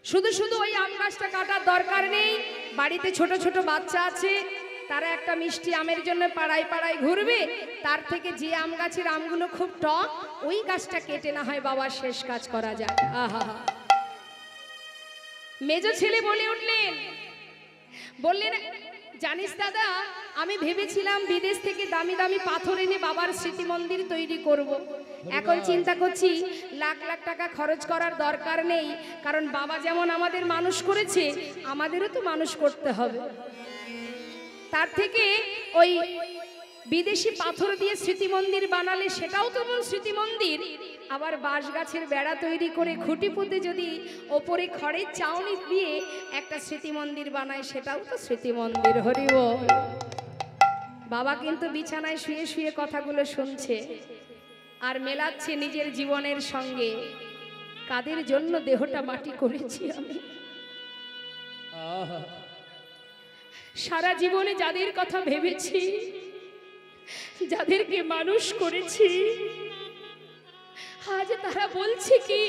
শুধু শুধু ওই আম গাছটা কাটার দরকার নেই। বাড়িতে ছোট ছোট বাচ্চা আছে, তারা একটা মিষ্টি আমের জন্য পাড়ায় পাড়ায় ঘুরবে, তার থেকে যে আম গাছের আমগুলো খুব টক, ওই গাছটা কেটে না হয় বাবার শেষ কাজ করা যায়। আহা, মেজ ছেলে বলে উঠলেন, বললেন, জানিস দাদা, আমি ভেবেছিলাম বিদেশ থেকে দামি দামি পাথর এনে বাবার স্মৃতি মন্দির তৈরি করব। এখন চিন্তা করছি লাখ লাখ টাকা খরচ করার দরকার নেই, কারণ বাবা যেমন আমাদের মানুষ করেছে, আমাদেরও তো মানুষ করতে হবে। তার থেকে ওই বিদেশি পাথর দিয়ে স্মৃতি মন্দির বানালে সেটাও তো স্মৃতি মন্দির, আবার বাঁশ গাছের বেড়া তৈরি করে খুঁটি পুঁতে যদি ওপরে খড়ের চাউনি দিয়ে একটা স্মৃতি মন্দির বানায়, সেটাও তো স্মৃতি মন্দির। হরি বল। বাবা কিন্তু বিছানায় শুয়ে শুয়ে কথাগুলো শুনছে আর মেলাচ্ছে নিজের জীবনের সঙ্গে। কাদের জন্য দেহটা মাটি করেছি আমি, সারা জীবনে যাদের কথা ভেবেছি, যাদেরকে মানুষ করেছি, আজ তারা বলছে কি,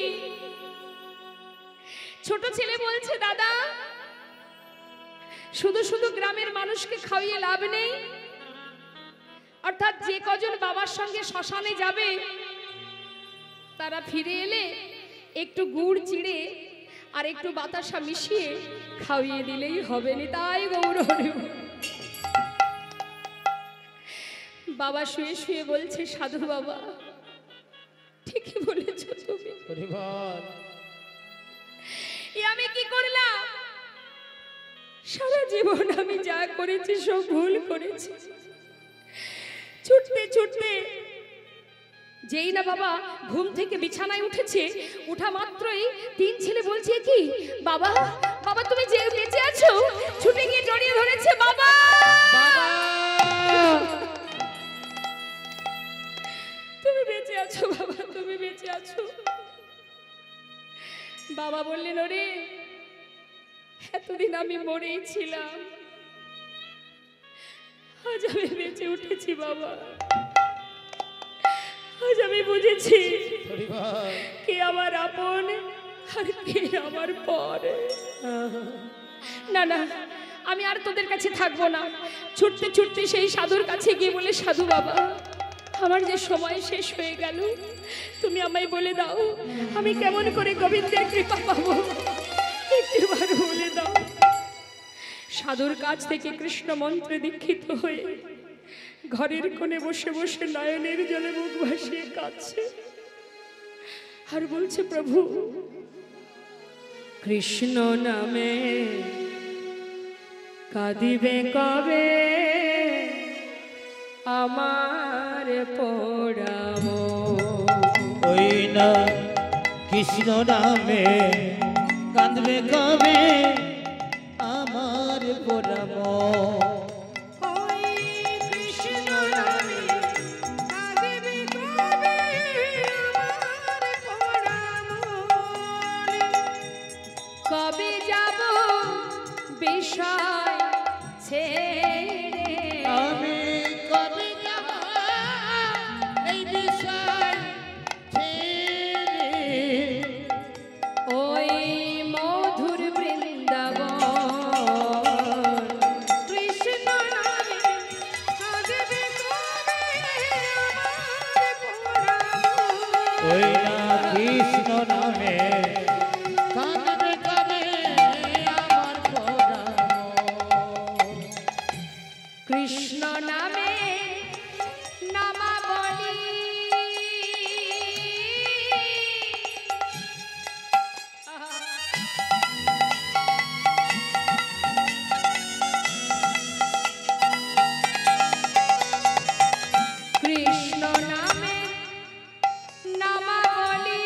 ছোট ছেলে বলছে, দাদা শুধু শুধু গ্রামের মানুষকে খাওয়িয়ে লাভ নেই, অর্থাৎ যে কজন বাবার সঙ্গে শ্মশানে যাবে তারা ফিরে এলে একটু গুড় চিড়ে আর একটু বাতাসা মিশিয়ে খাওয়িয়ে দিলেই হবে না। তাই গৌর হরি বল। বাবা শুয়ে শুয়ে বলছে, সাধু বাবা ঠিকই বলেছ তুমি, আমি কি করলাম, সারা জীবন আমি যা করেছি সব ভুল করেছি। ছুটতে ছুটতে যেই না বাবা ঘুম থেকে বিছানায় উঠেছে, উঠা মাত্রই তিন ছেলে বলছে, কি বাবা, বাবা তুমি যে বেঁচে আছো, ছুটে গিয়ে জড়িয়ে ধরেছে, বাবা তুমি বেঁচে আছো, বাবা তুমি বেঁচে আছো। বাবা বললেন, ওরে এতদিন আমি মরেই ছিলাম, আজ আমি বেঁচে উঠেছি বাবা, আজ আমি বুঝেছি কে আমার আপন আর কে আমার পর। না না, আমি আর তোদের কাছে থাকবো না। ছুটতে ছুটতে সেই সাধুর কাছে গিয়ে বলে, সাধু বাবা আমার যে সময় শেষ হয়ে গেল, তুমি আমায় বলে দাও আমি কেমন করে গোবিন্দের কৃপা পাবো, একটিবার বলে দাও। সাধুর কাছ থেকে কৃষ্ণ মন্ত্রে দীক্ষিত হয়ে ঘরের কোণে বসে বসে নয়নের জলে মুখ ভাসিয়ে কাঁদছে আর বলছে, প্রভু কৃষ্ণ নামে কাঁদিবে কবে আমার পোড়ামো। ওই না কৃষ্ণ নামে কাঁদবে কবে আমার পোড়ামো। কবে যাব বিষয় ছেড়ে, আমি কবে যাব এই বিষয় ছেড়ে, ওই মধুর বৃন্দাবন কৃষ্ণ নামে কাঁদবে কবে আমার পোড়ামো। ওই না কৃষ্ণ নামে কাঁদবে কবে আমার পোড়ামো। কৃষ্ণ নামে নামাবলী কৃষ্ণ নামে নামাবলী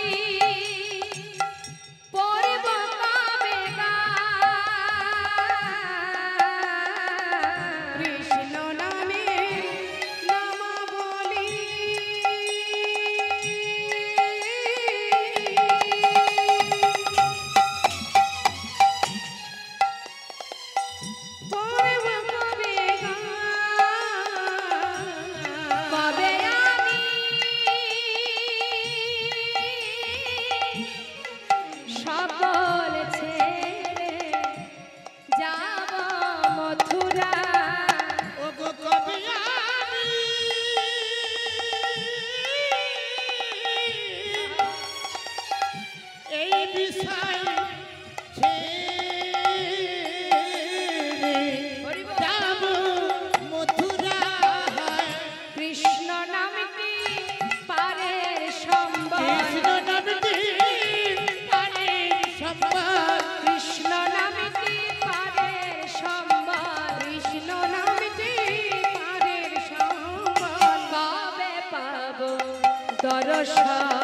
সম্বল কৃষ্ণ নামটি পারের সম্বল কৃষ্ণ নামটি পারের সম্বল কৃষ্ণ নামটি পারের সম্বল কবে পাবো দর্শন